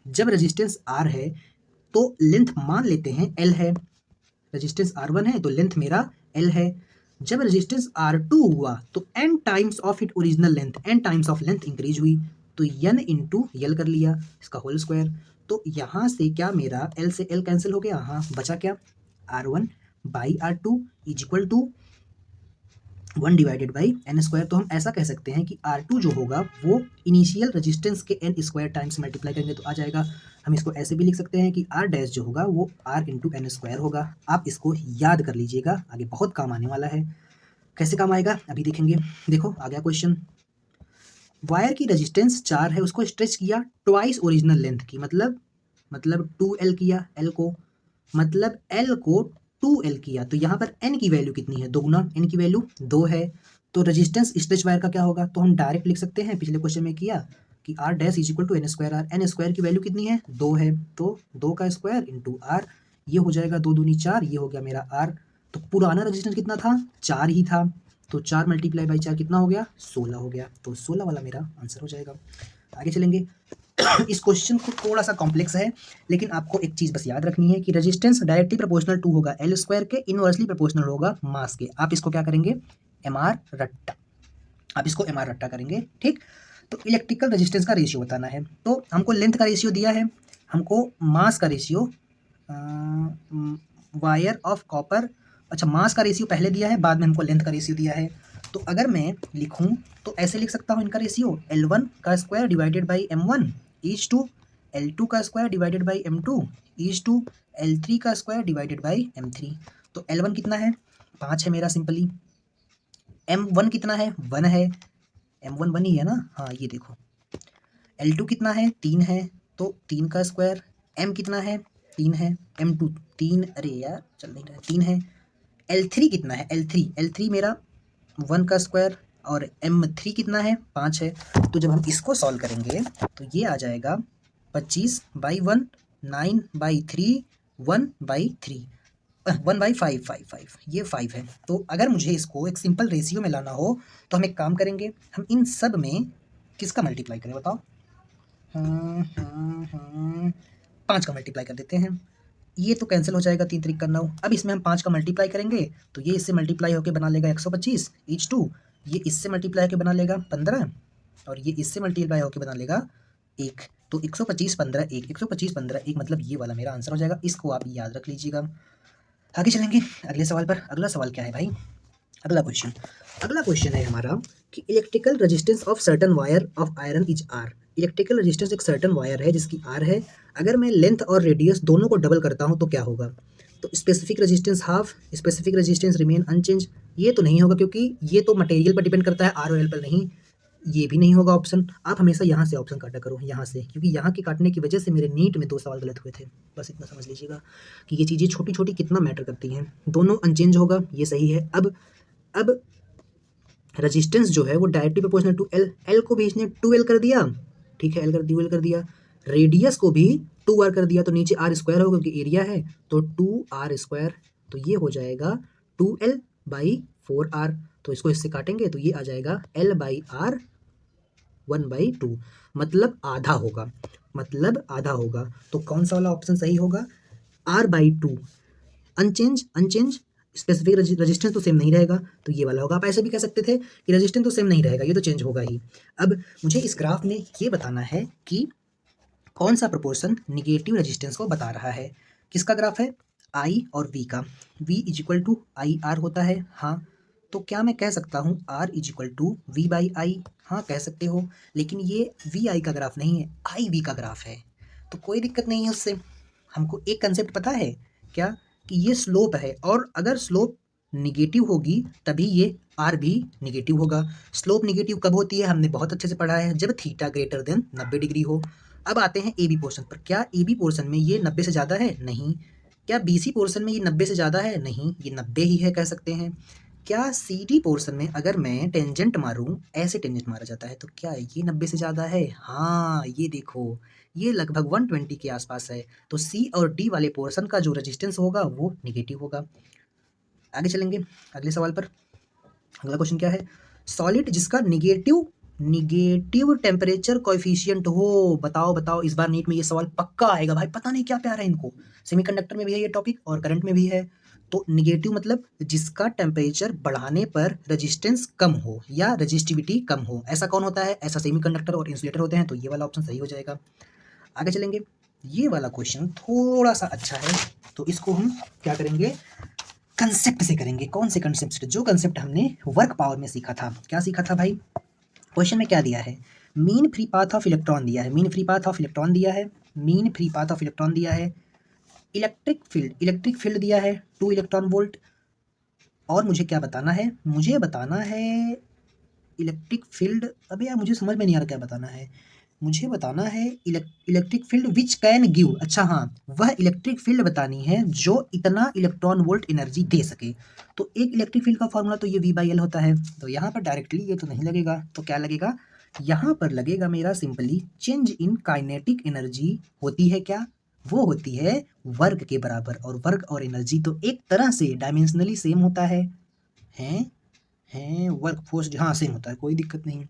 जब रेजिस्टेंस R है तो लेंथ मान लेते हैं L है, रेजिस्टेंस R1 है तो लेंथ मेरा L है। जब रेजिस्टेंस R2 हुआ तो n times of it original length, n times of length increase हुई, तो n इंटू यल कर लिया इसका होल स्क्वायर। तो यहाँ से क्या मेरा L से L कैंसिल हो गया, हाँ बचा क्या, R1/R2 is equal to 1/n²। तो हम ऐसा कह सकते हैं कि R2 जो होगा वो इनिशियल रेजिस्टेंस के n² टाइम्स मल्टीप्लाई करेंगे तो आ जाएगा। हम इसको ऐसे भी लिख सकते हैं कि R डैश जो होगा वो R इंटू n² होगा। आप इसको याद कर लीजिएगा, आगे बहुत काम आने वाला है। कैसे काम आएगा अभी देखेंगे। देखो आ गया क्वेश्चन। वायर की रेजिस्टेंस 4 है, उसको स्ट्रेच किया ट्वाइस ओरिजिनल लेंथ की, मतलब 2L किया L को, मतलब L को 2L किया, तो यहाँ पर N की वैल्यू कितनी है, दोगुना, N की वैल्यू 2 है। तो रेजिस्टेंस स्ट्रेच वायर का क्या होगा, तो हम डायरेक्ट लिख सकते हैं, पिछले क्वेश्चन में किया कि R dash is equal to n²। n square की वैल्यू कितनी है, 2 है, तो 2 का स्क्वायर इंटू R, ये हो जाएगा 2 दूनी 4, ये हो गया मेरा R। तो पुराना रेजिस्टेंस कितना था, 4 ही था, तो 4 × 4 कितना हो गया, 16 हो गया। तो 16 वाला मेरा आंसर हो जाएगा। आगे चलेंगे। इस क्वेश्चन को थोड़ा सा कॉम्प्लेक्स है, लेकिन आपको एक चीज़ बस याद रखनी है कि रेजिस्टेंस डायरेक्टली प्रोपोर्शनल टू होगा L स्क्वायर के, इनवर्सली प्रोपोर्शनल होगा मास के। आप इसको क्या करेंगे, MR रट्टा, आप इसको MR रट्टा करेंगे, ठीक। तो इलेक्ट्रिकल रेजिस्टेंस का रेशियो बताना है, तो हमको लेंथ का रेशियो दिया है, हमको मास का रेशियो, वायर ऑफ कॉपर, अच्छा मास का रेशियो पहले दिया है, बाद में हमको लेंथ का रेशियो दिया है। तो अगर मैं लिखूं तो ऐसे लिख सकता हूँ इनका रेशियो, L1 का square divided by M1 is to L2 का square divided by M2 is to L3 का स्क्वायर डिवाइडेड बाई M3। तो L1 कितना है, 5 है मेरा सिंपली, M1 कितना है, 1 है, M1 1 ही है ना, हाँ ये देखो। L2 कितना है, 3 है, तो 3 का स्क्वायर, M कितना है, 3 है, M2 3, अरे यार चल नहीं रहा है, 3 है। L3 कितना है, L3 मेरा 1 का स्क्वायर, और M3 कितना है, 5 है। तो जब हम इसको सॉल्व करेंगे तो ये आ जाएगा 25/1, 9/3, 1/3, 1/5, ये 5 है। तो अगर मुझे इसको एक सिंपल रेशियो में लाना हो तो हम एक काम करेंगे, हम इन सब में किसका मल्टीप्लाई करें बताओ, 5 का मल्टीप्लाई कर देते हैं, ये तो कैंसिल हो जाएगा, 3 3 9। अब इसमें हम 5 का मल्टीप्लाई करेंगे तो ये इससे मल्टीप्लाई होकर बना लेगा 125 इच टू, ये इससे मल्टीप्लाई होकर बना लेगा 15, और ये इससे मल्टीप्लाई होकर बना लेगा 1। तो 125 15 1, 125 15 1, मतलब ये वाला मेरा आंसर हो जाएगा। इसको आप याद रख लीजिएगा। आगे चलेंगे अगले सवाल पर। अगला सवाल क्या है भाई, अगला क्वेश्चन है हमारा कि electrical resistance of certain wire of iron is R। Electrical resistance एक सर्टन वायर है जिसकी R है, अगर मैं लेंथ और रेडियस दोनों को डबल करता हूँ तो क्या होगा। तो specific resistance half, specific resistance remain unchanged, ये तो नहीं होगा क्योंकि ये तो मटेरियल पर डिपेंड करता है, R और L पर नहीं। ये भी नहीं होगा ऑप्शन, आप हमेशा यहाँ से ऑप्शन काटा करो, यहाँ से, क्योंकि यहाँ के काटने की वजह से मेरे नीट में 2 सवाल गलत हुए थे। बस इतना समझ लीजिएगा कि ये चीज़ें छोटी छोटी कितना मैटर करती हैं। दोनों अनचेंज होगा, ये सही है। अब रेजिस्टेंस जो है वो डायरेक्टली प्रोपोर्शनल टू L को भी इसने 2L कर दिया, ठीक है, L कर दी, L कर दिया, रेडियस को भी 2R कर दिया, तो नीचे R स्क्वायर होगा क्योंकि एरिया है, तो 2R स्क्वायर, तो ये हो जाएगा 2L/4R। तो इसको इससे काटेंगे तो ये आ जाएगा L/R 1/2, मतलब आधा होगा, तो कौन सा वाला ऑप्शन सही होगा, R/2। अनचेंज स्पेसिफिक रेजिस्टेंस तो सेम नहीं रहेगा, तो ये वाला होगा। आप ऐसे भी कह सकते थे कि रेजिस्टेंस तो सेम नहीं रहेगा, ये तो चेंज होगा ही। अब मुझे इस ग्राफ में ये बताना है कि कौन सा प्रोपोर्शन निगेटिव रेजिस्टेंस को बता रहा है। किसका ग्राफ है, I और V का, V is equal to IR होता है, हाँ। तो क्या मैं कह सकता हूँ R is equal to V/I, हाँ कह सकते हो, लेकिन ये VI का ग्राफ नहीं है, IV का ग्राफ है, तो कोई दिक्कत नहीं है उससे। हमको एक कंसेप्ट पता है क्या, कि ये स्लोप है, और अगर स्लोप निगेटिव होगी तभी ये R भी निगेटिव होगा। स्लोप निगेटिव कब होती है, हमने बहुत अच्छे से पढ़ा है, जब थीटा ग्रेटर देन 90 डिग्री हो। अब आते हैं ए बी पोर्शन पर। क्या ए बी पोर्शन में ये 90 से ज़्यादा है? नहीं। क्या बी सी पोर्शन में ये 90 से ज़्यादा है? नहीं, ये 90 ही है कह सकते हैं। क्या सी डी पोर्शन में अगर मैं टेंजेंट मारूं, ऐसे टेंजेंट मारा जाता है, तो क्या ये 90 से ज़्यादा है? हाँ, ये देखो, ये लगभग 120 के आसपास है। तो सी और डी वाले पोर्शन का जो रेजिस्टेंस होगा वो निगेटिव होगा। आगे चलेंगे अगले सवाल पर। अगला क्वेश्चन क्या है? सॉलिड जिसका निगेटिव निगेटिव टेम्परेचर कोएफिशिएंट हो। बताओ बताओ, इस बार नीट में ये सवाल पक्का आएगा भाई, पता नहीं क्या प्यार है इनको। सेमीकंडक्टर में भी है ये टॉपिक और करंट में भी है। तो निगेटिव मतलब जिसका टेम्परेचर बढ़ाने पर रेजिस्टेंस कम हो या रेजिस्टिविटी कम हो, ऐसा कौन होता है? ऐसा सेमीकंडक्टर और इंसुलेटर होते हैं। तो ये वाला ऑप्शन सही हो जाएगा। आगे चलेंगे। ये वाला क्वेश्चन थोड़ा सा अच्छा है, तो इसको हम क्या करेंगे, कंसेप्ट से करेंगे। कौन से कंसेप्ट से? जो कंसेप्ट हमने वर्क पावर में सीखा था। क्या सीखा था भाई? क्वेश्चन में क्या दिया है? Mean free path of electron दिया है, mean free path of electron दिया है, mean free path of electron दिया है, इलेक्ट्रिक फील्ड दिया है 2 इलेक्ट्रॉन वोल्ट। और मुझे क्या बताना है? मुझे बताना है इलेक्ट्रिक फील्ड। अबे यार मुझे समझ में नहीं आ रहा क्या बताना है। मुझे बताना है electric field which can give, अच्छा हाँ, वह इलेक्ट्रिक फील्ड बतानी है जो इतना इलेक्ट्रॉन वोल्ट एनर्जी दे सके। तो एक इलेक्ट्रिक फील्ड का फॉर्मूला तो ये V/L होता है। तो यहाँ पर डायरेक्टली ये तो नहीं लगेगा, तो क्या लगेगा? यहाँ पर लगेगा मेरा simply change in kinetic energy होती है क्या? वो होती है वर्क के बराबर। और वर्क और एनर्जी तो एक तरह से डायमेंशनली सेम होता है। हैं वर्क फोर्स, हाँ सेम होता है, कोई दिक्कत नहीं।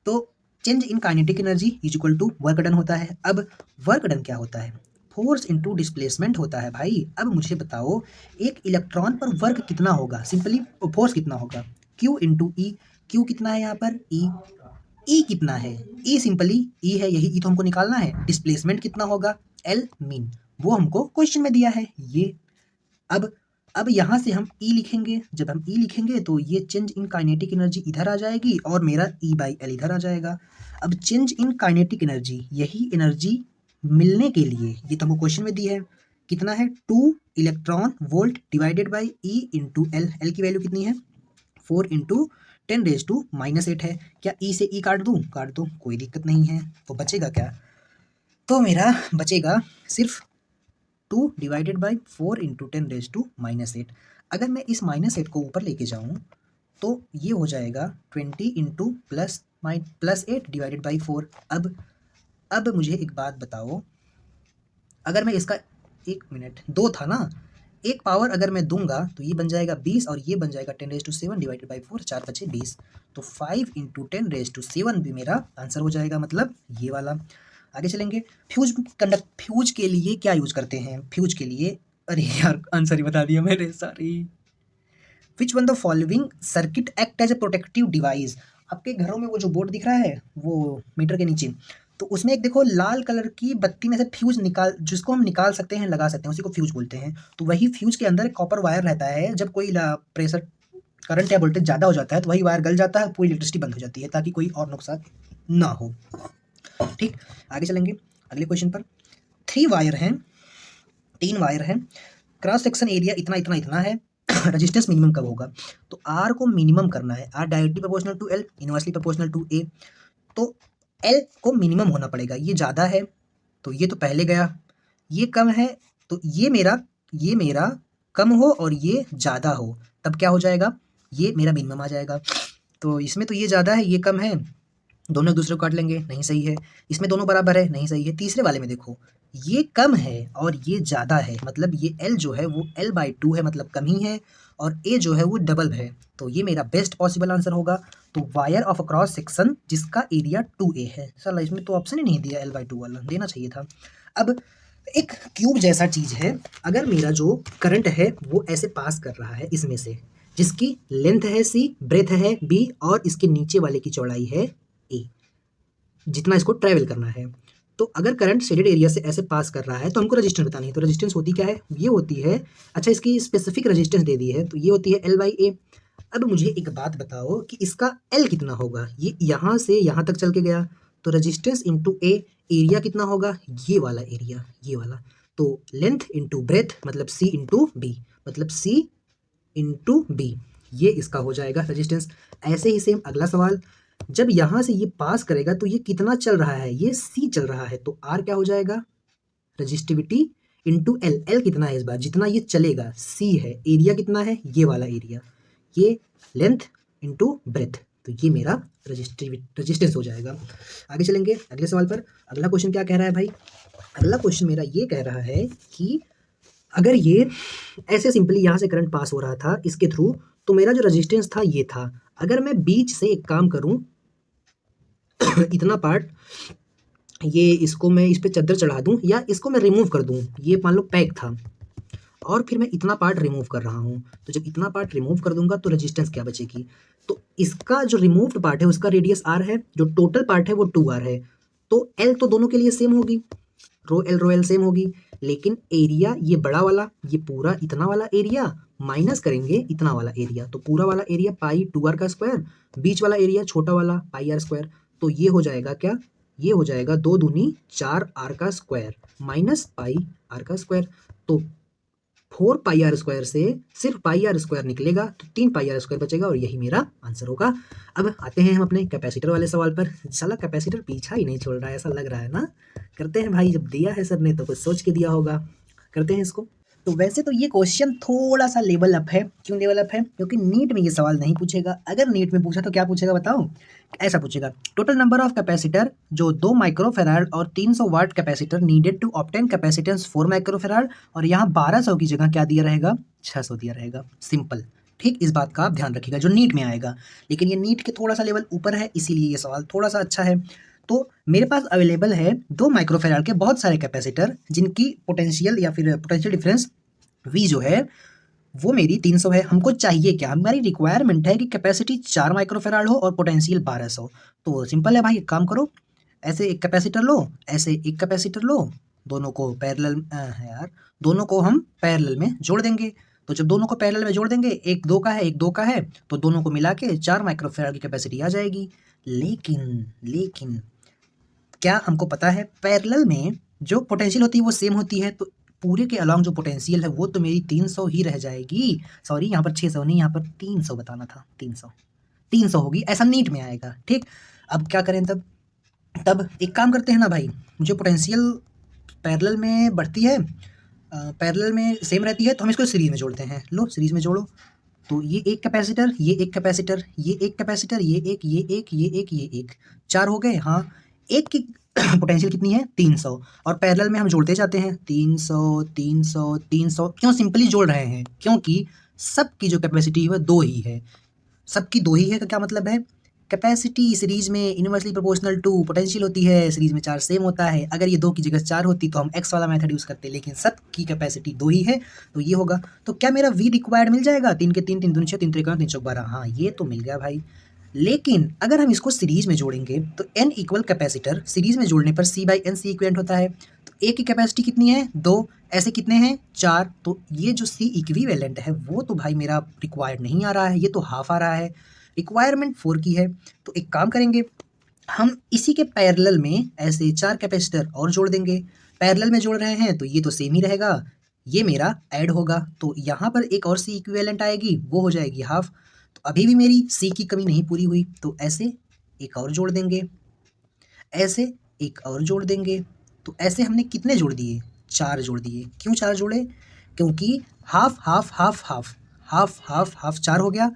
तो change in kinetic energy is equal to work done होता है। अब वर्क डन क्या होता है? फोर्स इनटू डिस्प्लेसमेंट होता है भाई। अब मुझे बताओ एक इलेक्ट्रॉन पर वर्क कितना होगा? सिंपली फोर्स कितना होगा? Q इंटू ई। क्यू कितना है यहाँ पर? ई कितना है? ई सिंपली ई है, यही ई तो हमको निकालना है। डिस्प्लेसमेंट कितना होगा? एल मीन, वो हमको क्वेश्चन में दिया है ये। अब यहाँ से हम ई लिखेंगे। जब हम ई लिखेंगे तो ये चेंज इन काइनेटिक एनर्जी इधर आ जाएगी और मेरा E/L इधर आ जाएगा। अब चेंज इन काइनेटिक एनर्जी, यही एनर्जी मिलने के लिए ये तो हमको क्वेश्चन में दी है, कितना है? 2 electron volt divided by E into L. L की वैल्यू कितनी है? 4 इंटू 10⁻⁻8 है। क्या ई से ई काट दूँ? काट दो, कोई दिक्कत नहीं है। तो बचेगा क्या? तो मेरा बचेगा सिर्फ 2 डिवाइडेड बाई 4 इंटू 10⁻⁻8। अगर मैं इस -8 को ऊपर लेके जाऊँ तो ये हो जाएगा 20 इंटू +8 डिवाइडेड बाई 4। अब मुझे एक बात बताओ, अगर मैं इसका 1 मिनट 2 था ना, एक पावर अगर मैं दूंगा तो ये बन जाएगा 20 और ये बन जाएगा 10⁻7 डिवाइडेड बाई 4, 4 बचे 20। तो 5 इंटू 10⁻7 भी मेरा आंसर हो जाएगा, मतलब ये वाला। आगे चलेंगे। फ्यूज के लिए क्या यूज करते हैं? फ्यूज के लिए, अरे यार आंसर ही बता दिया मैंने, sorry. Which one the following circuit act as a protective device? आपके घरों में वो जो बोर्ड दिख रहा है वो मीटर के नीचे, तो उसमें एक देखो लाल कलर की बत्ती में से फ्यूज निकाल, जिसको हम निकाल सकते हैं लगा सकते हैं, उसी को फ्यूज बोलते हैं। तो वही फ्यूज के अंदर एक कॉपर वायर रहता है। जब कोई प्रेशर करंट या वोल्टेज ज़्यादा हो जाता है तो वही वायर गल जाता है, पूरी इलेक्ट्रिसिटी बंद हो जाती है, ताकि कोई और नुकसान ना हो। ठीक, आगे चलेंगे अगले क्वेश्चन पर। 3 वायर हैं, 3 वायर हैं, क्रॉस सेक्शन एरिया इतना इतना इतना है। रेजिस्टेंस मिनिमम कब होगा? तो आर को मिनिमम करना है। R directly proportional to L, inversely proportional to A. तो एल को मिनिमम होना पड़ेगा। ये ज़्यादा है तो ये तो पहले गया, ये कम है तो ये मेरा कम हो और ये ज़्यादा हो, तब क्या हो जाएगा? ये मेरा मिनिमम आ जाएगा। तो इसमें तो ये ज़्यादा है ये कम है, दोनों एक दूसरे को काट लेंगे, नहीं सही है। इसमें दोनों बराबर है, नहीं सही है। तीसरे वाले में देखो, ये कम है और ये ज़्यादा है, मतलब ये L जो है वो L/2 है, मतलब कम ही है, और A जो है वो डबल है। तो ये मेरा बेस्ट पॉसिबल आंसर होगा। तो वायर ऑफ क्रॉस सेक्शन जिसका एरिया 2A है। सर इसमें तो ऑप्शन ही नहीं दिया L/2 वाला, देना चाहिए था। अब एक क्यूब जैसा चीज़ है, अगर मेरा जो करंट है वो ऐसे पास कर रहा है इसमें से, जिसकी लेंथ है C, ब्रेथ है B और इसके नीचे वाले की चौड़ाई है A, जितना इसको ट्रैवल करना है। तो अगर करंट शेडेड एरिया से ऐसे पास कर रहा है तो हमको रेजिस्टेंस बतानी है। तो रेजिस्टेंस होती क्या है? ये होती है, अच्छा इसकी स्पेसिफिक रेजिस्टेंस दे दी है, तो ये होती है L/A। अब मुझे एक बात बताओ कि इसका L कितना होगा? ये यहाँ से यहाँ तक चल के गया, तो रेजिस्टेंस इंटू A, एरिया कितना होगा? ये वाला एरिया, ये वाला। तो लेंथ इंटू ब्रेथ मतलब C इंटू B, मतलब C इंटू B, ये इसका हो जाएगा रेजिस्टेंस। ऐसे ही सेम अगला सवाल, जब यहाँ से ये पास करेगा तो ये कितना चल रहा है, ये C चल रहा है, तो R क्या हो जाएगा, रजिस्टिविटी इंटू एल। एल कितना है इस बार, जितना ये चलेगा, C है, एरिया कितना है, ये वाला एरिया, ये लेंथ इंटू ब्रेथ, तो ये मेरा रजिस्टेंस हो जाएगा। आगे चलेंगे अगले सवाल पर। अगला क्वेश्चन क्या कह रहा है भाई, अगला क्वेश्चन मेरा ये कह रहा है कि अगर ये ऐसे सिंपली यहाँ से करंट पास हो रहा था इसके थ्रू, तो मेरा जो रेजिस्टेंस था ये था। अगर मैं बीच से एक काम करूँ इतना पार्ट, ये इसको मैं इस पर चद्दर चढ़ा दूँ या इसको मैं रिमूव कर दूँ, ये मान लो पैक था और फिर मैं इतना पार्ट रिमूव कर रहा हूँ, तो जब इतना पार्ट रिमूव कर दूंगा तो रेजिस्टेंस क्या बचेगी, तो इसका जो रिमूव्ड पार्ट है उसका रेडियस r है, जो टोटल पार्ट है वो 2r है, तो l तो दोनों के लिए सेम होगी, रो एल सेम होगी, लेकिन एरिया ये बड़ा वाला, ये पूरा इतना वाला एरिया माइनस करेंगे इतना वाला एरिया, तो पूरा वाला एरिया पाई 2r का स्क्वायर, बीच वाला एरिया छोटा वाला पाई r स्क्वायर, तो ये हो जाएगा क्या, ये हो जाएगा 2 दूनी 4r का स्क्वायर माइनस पाई r का स्क्वायर, तो 4 पाई आर स्क्वायर से सिर्फ पाई आर स्क्वायर निकलेगा, तो 3 पाई आर स्क्वायर बचेगा और यही मेरा आंसर होगा। अब आते हैं हम अपने कैपेसिटर वाले सवाल पर। साला कैपेसिटर पीछा ही नहीं छोड़ रहा है, ऐसा लग रहा है ना। करते हैं भाई, जब दिया है सर ने तो कुछ सोच के दिया होगा, करते हैं इसको। तो वैसे तो ये क्वेश्चन थोड़ा सा लेवल अप है। क्यों लेवल अप है, क्योंकि नीट में ये सवाल नहीं पूछेगा। अगर नीट में पूछा तो क्या पूछेगा बताओ, ऐसा पूछेगा, टोटल नंबर ऑफ कैपेसिटर जो 2 माइक्रोफेराड और 300 watt capacitor needed to obtain capacitance 4 microfarad, और यहाँ 1200 की जगह क्या दिया रहेगा, 600 दिया रहेगा। सिंपल, ठीक, इस बात का आप ध्यान रखिएगा, जो नीट में आएगा। लेकिन ये नीट के थोड़ा सा लेवल ऊपर है, इसीलिए ये सवाल थोड़ा सा अच्छा है। तो मेरे पास अवेलेबल है 2 माइक्रोफेराड के बहुत सारे कैपेसिटर, जिनकी पोटेंशियल या फिर पोटेंशियल डिफरेंस V जो है वो मेरी 300 है। हमको चाहिए क्या, हमारी रिक्वायरमेंट है कि कैपेसिटी 4 माइक्रोफेराड हो और पोटेंशियल 1200। तो सिंपल है भाई, एक काम करो, ऐसे एक कैपेसिटर लो, ऐसे एक कैपेसिटर लो, दोनों को पैरेलल यार दोनों को हम पैरेलल में जोड़ देंगे। तो जब दोनों को पैरेलल में जोड़ देंगे, एक 2 का है एक 2 का है, तो दोनों को मिला के 4 माइक्रोफेराड की कैपेसिटी आ जाएगी। लेकिन क्या हमको पता है पैरेलल में जो पोटेंशियल होती है वो सेम होती है, तो पूरे के अलॉन्ग जो पोटेंशियल है वो तो मेरी 300 ही रह जाएगी। सॉरी, यहाँ पर 600 नहीं, यहाँ पर 300 बताना था, 300 होगी, ऐसा नीट में आएगा। ठीक, अब क्या करें तब एक काम करते हैं ना भाई, मुझे पोटेंशियल पैरेलल में बढ़ती है, पैरेलल में सेम रहती है, तो हम इसको सीरीज में जोड़ते हैं। लो सीरीज में जोड़ो, तो ये एक कैपेसिटर, ये एक कैपेसिटर, ये एक कैपेसिटर, ये एक, ये एक, ये एक, ये एक, 4 हो गए। हाँ, एक की पोटेंशियल कितनी है, 300, और पैरेलल में हम जोड़ते जाते हैं 300 300 300। क्यों सिंपली जोड़ रहे हैं, क्योंकि सबकी जो कैपेसिटी है वह 2 ही है, सबकी 2 ही है। का क्या मतलब है, कैपेसिटी सीरीज में इनवर्सली प्रोपोर्शनल टू पोटेंशियल होती है, सीरीज में चार्ज सेम होता है। अगर ये 2 की जगह 4 होती तो हम एक्स वाला मेथड यूज़ करते, लेकिन सबकी कैपेसिटी 2 ही है, तो ये होगा। तो क्या मेरा वी रिक्वायर्ड मिल जाएगा, 3 के 3, 3 दूनी 6, 3 त्रिक 3 चौक 12, हाँ ये तो मिल गया भाई। लेकिन अगर हम इसको सीरीज में जोड़ेंगे तो n इक्वल कैपेसिटर सीरीज में जोड़ने पर c by N C equivalent होता है। तो a की कैपेसिटी कितनी है, 2, ऐसे कितने हैं 4, तो ये जो c इक्विवेलेंट है वो तो भाई मेरा रिक्वायर्ड नहीं आ रहा है, ये तो हाफ आ रहा है, रिक्वायरमेंट 4 की है। तो एक काम करेंगे, हम इसी के पैरेलल में ऐसे 4 कैपेसिटर और जोड़ देंगे। पैरेलल में जोड़ रहे हैं तो ये तो सेम ही रहेगा, ये मेरा ऐड होगा, तो यहाँ पर एक और सी इक्विवेलेंट आएगी, वो हो जाएगी हाफ। तो अभी भी मेरी सी की कमी नहीं पूरी हुई, तो ऐसे एक और जोड़ देंगे, ऐसे एक और जोड़ देंगे। तो ऐसे हमने कितने जोड़ दिए, 4 जोड़ दिए। क्यों 4 जोड़े, क्योंकि half half half half half half half 4 हो गया,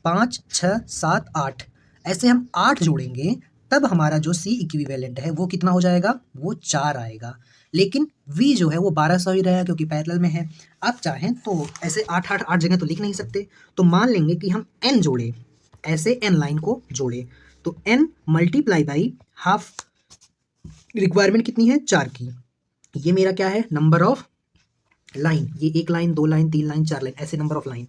5 6 7 8, ऐसे हम 8 जोड़ेंगे, तब हमारा जो सी इक्विवेलेंट है वो कितना हो जाएगा, वो 4 आएगा। लेकिन v जो है वो 1200 ही रहेगा, क्योंकि पैरेलल में है। आप चाहें तो ऐसे 8 8 8 जगह तो लिख नहीं सकते, तो मान लेंगे कि हम n जोड़े, ऐसे n लाइन को जोड़े, तो n multiply by half, requirement कितनी है 4 की, ये मेरा क्या है, नंबर ऑफ लाइन, ये 1 लाइन 2 लाइन 3 लाइन 4 लाइन, ऐसे नंबर ऑफ लाइन।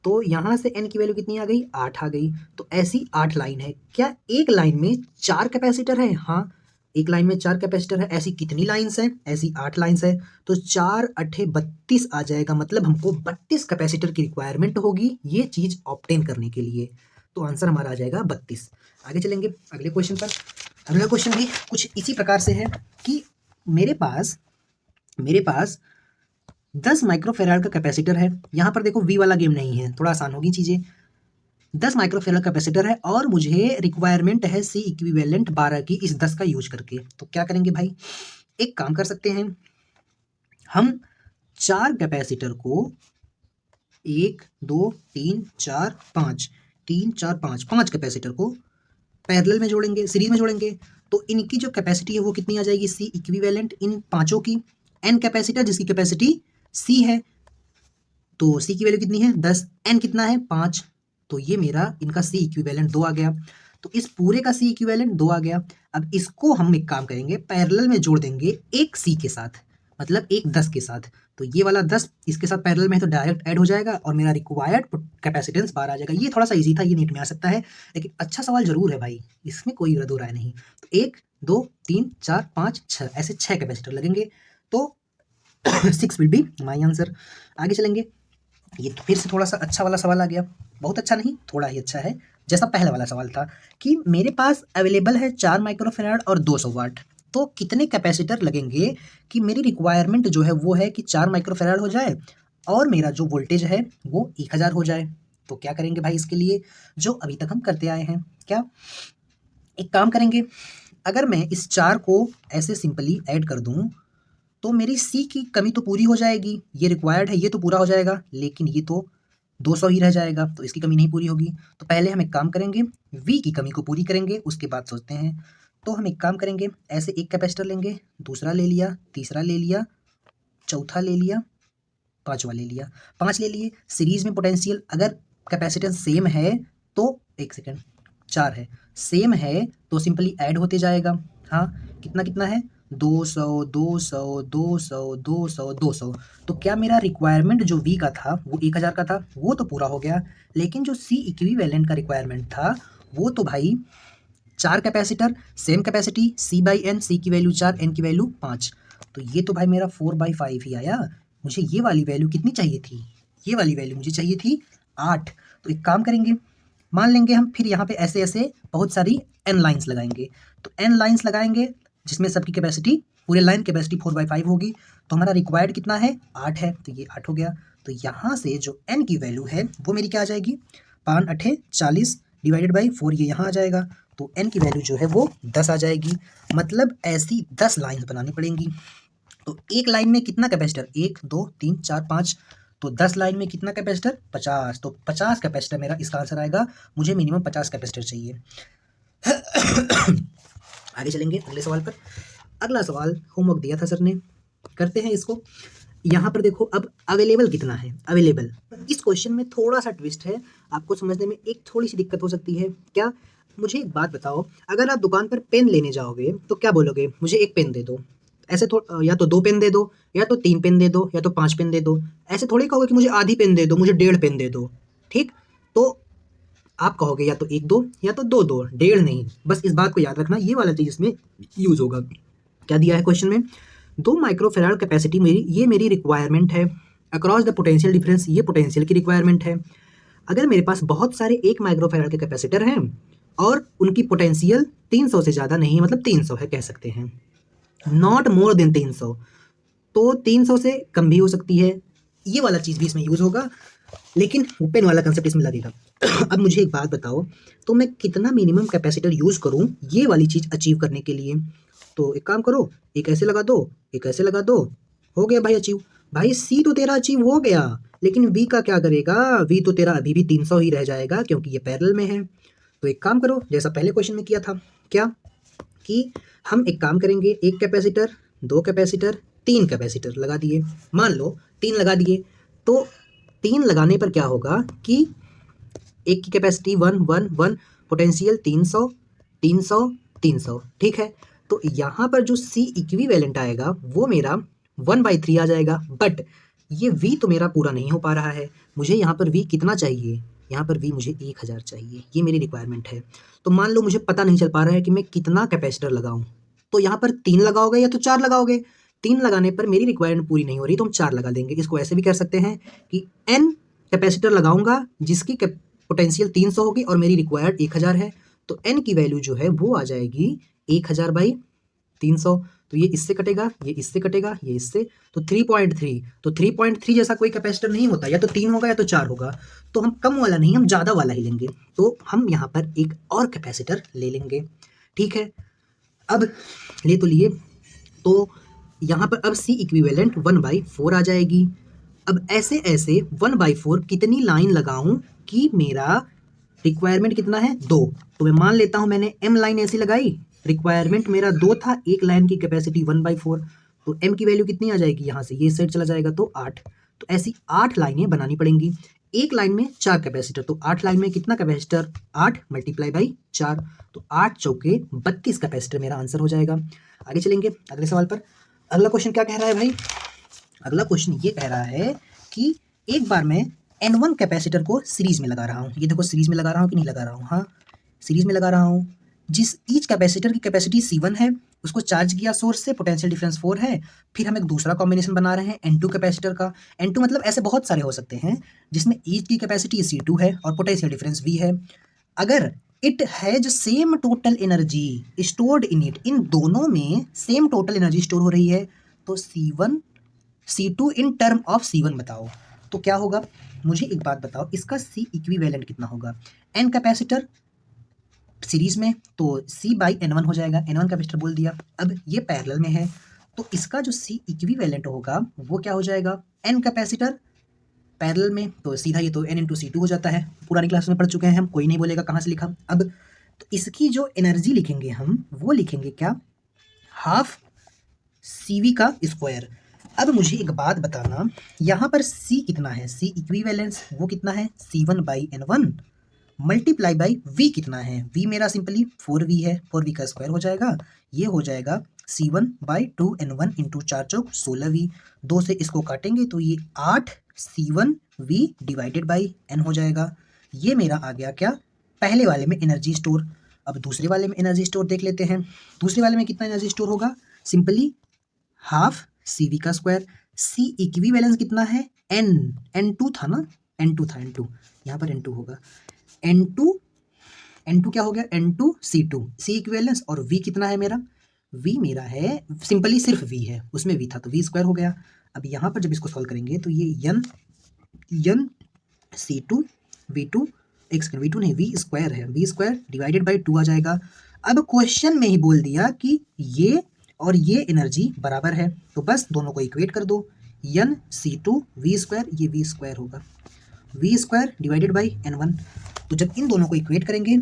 तो यहाँ से n की वैल्यू कितनी आ गई, 8 आ गई। तो ऐसी 8 लाइन है। क्या एक लाइन में 4 कैपेसिटर है, हाँ एक लाइन में 4 कैपेसिटर है। ऐसी कितनी लाइन्स हैं, ऐसी 8 लाइन्स है, तो 4 8 32 आ जाएगा, मतलब हमको 32 कैपेसिटर की रिक्वायरमेंट होगी ये चीज़ ऑब्टेन करने के लिए। तो आंसर हमारा आ जाएगा 32। आगे चलेंगे अगले क्वेश्चन पर। अगला क्वेश्चन भी कुछ इसी प्रकार से है कि मेरे पास 10 माइक्रोफेराड का कैपेसिटर है। यहाँ पर देखो वी वाला गेम नहीं है, थोड़ा आसान होगी चीज़ें। 10 माइक्रोफेराड कैपेसिटर है और मुझे रिक्वायरमेंट है सी इक्विवेलेंट 12 की इस 10 का यूज करके। तो क्या करेंगे भाई, एक काम कर सकते हैं, हम 4 कैपेसिटर को 1 2 3 4 5 3 4 5 5 कैपेसिटर को पैरेलल में जोड़ेंगे, सीरीज में जोड़ेंगे। तो इनकी जो कैपेसिटी है वो कितनी आ जाएगी, सी इक्विवेलेंट इन पांचों की, एन कैपेसिटर जिसकी कैपेसिटी सी है, तो सी की वैल्यू कितनी है 10, एन कितना है 5, तो ये मेरा इनका सी इक्विवेलेंट 2 आ गया। तो इस पूरे का सी इक्विवेलेंट 2 आ गया। अब इसको हम एक काम करेंगे, पैरेलल में जोड़ देंगे एक सी के साथ, मतलब एक 10 के साथ। तो ये वाला 10 इसके साथ पैरेलल में है तो डायरेक्ट ऐड हो जाएगा और मेरा रिक्वायर्ड कैपेसिटेंस 12 आ जाएगा। ये थोड़ा सा इजी था, ये नीट में आ सकता है, लेकिन अच्छा सवाल जरूर है भाई, इसमें कोई दो राय नहीं। तो 1 2 3 4 5 6 ऐसे 6 कैपेसिटर लगेंगे, तो 6 विल बी माई आंसर। आगे चलेंगे, ये तो फिर से थोड़ा सा अच्छा वाला सवाल आ गया, बहुत अच्छा नहीं, थोड़ा ही अच्छा है, जैसा पहला वाला सवाल था कि मेरे पास अवेलेबल है 4 माइक्रोफेराड और 200 वाट, तो कितने कैपेसिटर लगेंगे कि मेरी रिक्वायरमेंट जो है वो है कि 4 माइक्रोफेराड हो जाए और मेरा जो वोल्टेज है वो 1000 हो जाए। तो क्या करेंगे भाई इसके लिए, जो अभी तक हम करते आए हैं, क्या एक काम करेंगे, अगर मैं इस 4 को ऐसे सिंपली ऐड कर दूं तो मेरी सी की कमी तो पूरी हो जाएगी, ये रिक्वायर्ड है ये तो पूरा हो जाएगा, लेकिन ये तो 200 ही रह जाएगा, तो इसकी कमी नहीं पूरी होगी। तो पहले हम एक काम करेंगे, वी की कमी को पूरी करेंगे, उसके बाद सोचते हैं। तो हम एक काम करेंगे, ऐसे एक कैपेसिटर लेंगे, दूसरा ले लिया, तीसरा ले लिया, चौथा ले लिया, पांचवा ले लिया, 5 ले लिए। सीरीज में पोटेंशियल अगर कैपेसिटेंस सेम है तो, एक सेकेंड, 4 है, सेम है तो सिंपली ऐड होते जाएगा। हाँ, कितना कितना है 200 200 200 200 200। तो क्या मेरा रिक्वायरमेंट जो वी का था वो 1000 का था, वो तो पूरा हो गया, लेकिन जो सी इक्विवेलेंट का रिक्वायरमेंट था वो तो भाई 4 capacitor, same capacity, C by N, C की वैल्यू 4, एन की वैल्यू 5, तो ये तो भाई मेरा 4/5 ही आया। मुझे ये वाली वैल्यू कितनी चाहिए थी, ये वाली वैल्यू मुझे चाहिए थी 8। तो एक काम करेंगे, मान लेंगे हम फिर यहाँ पे ऐसे ऐसे बहुत सारी एन लाइन्स लगाएंगे, तो एन लाइन्स लगाएंगे जिसमें सबकी कैपेसिटी, पूरे लाइन कैपेसिटी 4/5 होगी, तो हमारा रिक्वायर्ड कितना है 8 है, तो ये 8 हो गया। तो यहाँ से जो एन की वैल्यू है वो मेरी क्या आ जाएगी, 5 8 40 डिवाइडेड बाई 4, ये यहाँ आ जाएगा, तो एन की वैल्यू जो है वो 10 आ जाएगी। मतलब ऐसी 10 लाइन्स बनानी पड़ेंगी। तो एक लाइन में कितना कैपेसिटर, 1 2 3 4 5, तो 10 लाइन में कितना कैपेसिटर 50, तो 50 कैपेसिटर मेरा इसका आंसर आएगा। मुझे मिनिमम 50 कैपेसिटर चाहिए। आगे चलेंगे अगले सवाल पर। अगला सवाल होमवर्क दिया था सर ने, करते हैं इसको। यहाँ पर देखो अब अवेलेबल कितना है, अवेलेबल, इस क्वेश्चन में थोड़ा सा ट्विस्ट है, आपको समझने में एक थोड़ी सी दिक्कत हो सकती है। क्या, मुझे एक बात बताओ, अगर आप दुकान पर पेन लेने जाओगे तो क्या बोलोगे, मुझे एक पेन दे दो, ऐसे या तो 2 पेन दे दो, या तो 3 पेन दे दो, या तो 5 पेन दे दो, ऐसे थोड़ी कहोगे कि मुझे आधी पेन दे दो, मुझे 1.5 पेन दे दो, ठीक। तो आप कहोगे या तो 1 2 या तो 2 2, 1.5 नहीं। बस इस बात को याद रखना, ये वाला चीज इसमें यूज होगा। क्या दिया है क्वेश्चन में, 2 माइक्रोफेराड कैपेसिटी मेरी, ये मेरी रिक्वायरमेंट है, अक्रॉस द पोटेंशियल डिफरेंस, ये पोटेंशियल की रिक्वायरमेंट है। अगर मेरे पास बहुत सारे 1 माइक्रोफेराड के कैपेसिटर हैं और उनकी पोटेंशियल 300 से ज़्यादा नहीं है, मतलब 300 है कह सकते हैं, नॉट मोर देन 300, तो 300 से कम भी हो सकती है, ये वाला चीज़ भी इसमें यूज़ होगा, लेकिन पेन वाला कंसेप्ट इसमें लगेगा। अब मुझे एक बात बताओ, तो मैं कितना मिनिमम कैपेसिटर यूज़ करूँ ये वाली चीज़ अचीव करने के लिए। तो एक काम करो, एक ऐसे लगा दो, एक ऐसे लगा दो, हो गया भाई अचीव। भाई सी तो तेरा अचीव हो गया, लेकिन वी का क्या करेगा, वी तो तेरा अभी भी 300 ही रह जाएगा क्योंकि ये पैरेलल में है। तो एक काम करो, जैसा पहले क्वेश्चन में किया था, क्या कि हम एक काम करेंगे, एक कैपेसिटर, 2 कैपेसिटर, 3 कैपेसिटर लगा दिए, मान लो 3 लगा दिए, तो 3 लगाने पर क्या होगा कि एक की कैपेसिटी 1 1 1, पोटेंशियल 300 300 300, ठीक है। तो यहाँ पर जो सी इक्विवेलेंट आएगा वो मेरा 1/3 आ जाएगा, बट ये वी तो मेरा पूरा नहीं हो पा रहा है, मुझे यहाँ पर वी कितना चाहिए, यहाँ पर वी मुझे 1000 चाहिए, ये मेरी रिक्वायरमेंट है। तो मान लो मुझे पता नहीं चल पा रहा है कि मैं कितना कैपेसिटर लगाऊं, तो यहाँ पर 3 लगाओगे या तो 4 लगाओगे, 3 लगाने पर मेरी रिक्वायरमेंट पूरी नहीं हो रही तो हम 4 लगा देंगे। इसको ऐसे भी कह सकते हैं कि n कैपेसिटर लगाऊंगा जिसकी पोटेंशियल 300 होगी और मेरी रिक्वायर्ड 1000 है, तो n की वैल्यू जो है वो आ जाएगी 1000/300। तो ये इससे कटेगा, ये इससे कटेगा, ये इससे, तो 3.3, तो 3.3 जैसा कोई कैपेसिटर नहीं होता, या तो 3 होगा या तो 4 होगा, तो हम कम वाला नहीं, हम ज़्यादा वाला ही लेंगे, तो हम यहाँ पर एक और कैपेसिटर ले लेंगे। ठीक है, अब ले तो लिए, तो यहाँ पर अब सी इक्विवेलेंट 1/4 आ जाएगी। अब ऐसे ऐसे 1/4 कितनी लाइन लगाऊं कि मेरा रिक्वायरमेंट कितना है, 2, तो मैं मान लेता हूं मैंने m लाइन ऐसी लगाई, रिक्वायरमेंट मेरा 2 था, एक लाइन की कैपेसिटी 1/4, तो m की वैल्यू कितनी आ जाएगी, यहाँ से ये साइड चला जाएगा तो 8, तो ऐसी 8 लाइनें बनानी पड़ेंगी। एक लाइन में 4 कैपेसिटर, तो 8 लाइन में कितना कैपेसिटर, 8 × 4, तो 8 चौके 32 कैपेसिटर मेरा आंसर हो जाएगा। आगे चलेंगे अगले सवाल पर। अगला क्वेश्चन क्या कह रहा है भाई, अगला क्वेश्चन ये कह रहा है कि एक बार मैं N1 कैपेसिटर को सीरीज में लगा रहा हूँ, ये देखो सीरीज में लगा रहा हूँ कि नहीं लगा रहा हूँ, हाँ सीरीज में लगा रहा हूँ। जिस ईच कैपेसिटर की कैपेसिटी C1 है, उसको चार्ज किया सोर्स से, पोटेंशियल डिफरेंस 4 है। फिर हम एक दूसरा कॉम्बिनेशन बना रहे हैं N2 कैपेसिटर का। N2 मतलब ऐसे बहुत सारे हो सकते हैं जिसमें ईच की कैपेसिटी C2 है और पोटेंशियल डिफरेंस V है। अगर it has same total energy stored in it, इन दोनों में सेम टोटल एनर्जी स्टोर हो रही है, तो C1 C2 in term of C1 बताओ, तो क्या होगा। मुझे एक बात बताओ, इसका C इक्विवेलेंट कितना होगा, N कैपेसिटर सीरीज में, तो C/N1 हो जाएगा, N1 कैपेसिटर बोल दिया। अब ये पैरेलल में है, तो इसका जो C इक्विवेलेंट होगा वो क्या हो जाएगा, N कैपेसिटर पैरेलल में, तो सीधा ये तो N × C2 हो जाता है, पुरानी क्लास में पढ़ चुके हैं हम, कोई नहीं बोलेगा कहाँ से लिखा। अब तो इसकी जो एनर्जी लिखेंगे हम, वो लिखेंगे क्या, हाफ CV का स्क्वायर। अब मुझे एक बात बताना, यहाँ पर C कितना है, C इक्विवेलेंस वो कितना है, C1/N1 मल्टीप्लाई बाई V कितना है, V मेरा सिंपली 4V है, 4V का स्क्वायर हो जाएगा, ये हो जाएगा C1/2N1 × 4 चौक 16V, 2 से इसको काटेंगे तो ये 8 C1V डिवाइडेड बाई N हो जाएगा। ये मेरा आ गया क्या, पहले वाले में एनर्जी स्टोर। अब दूसरे वाले में एनर्जी स्टोर देख लेते हैं, दूसरे वाले में कितना एनर्जी स्टोर होगा, सिंपली हाफ CV का स्क्वायर। C इक्विवेलेंस कितना है, N2 था ना, N2 था, N2 यहाँ पर N2 होगा, N2 क्या हो गया, N2 C2, C इक्विवेलेंस, और V कितना है मेरा, V मेरा है सिंपली सिर्फ V है, उसमें V था तो V स्क्वायर हो गया। अब यहाँ पर जब इसको सॉल्व करेंगे तो ये N C2 V2, एक सेकंड, V2 नहीं, V स्क्वायर है, V स्क्वायर डिवाइडेड बाई 2 आ जाएगा। अब क्वेश्चन में ही बोल दिया कि ये और ये एनर्जी बराबर है, तो बस दोनों को इक्वेट कर दो, N C2 V स्क्वायर, ये V स्क्वायर होगा, V square divided by N1। तो जब इन दोनों को इक्वेट करेंगे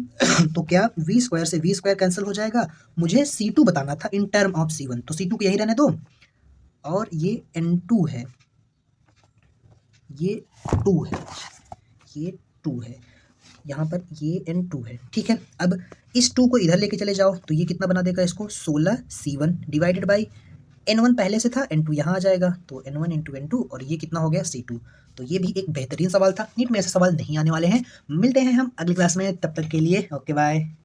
तो क्या V स्क्वायर से V स्क्वायर कैंसिल हो जाएगा, मुझे C2 बताना था इन टर्म ऑफ C1, तो C2 को यही रहने दो, और ये N2 है, ये 2 है, ये 2 है, यहाँ पर ये N2 है। ठीक है, अब इस 2 को इधर लेके चले जाओ तो ये कितना बना देगा इसको, 16 C1 डिवाइडेड बाई N1 पहले से था, N2 यहाँ आ जाएगा, तो N1 × N2, और ये कितना हो गया C2। तो ये भी एक बेहतरीन सवाल था, नीट में ऐसे सवाल नहीं आने वाले हैं। मिलते हैं हम अगली क्लास में, तब तक के लिए ओके बाय।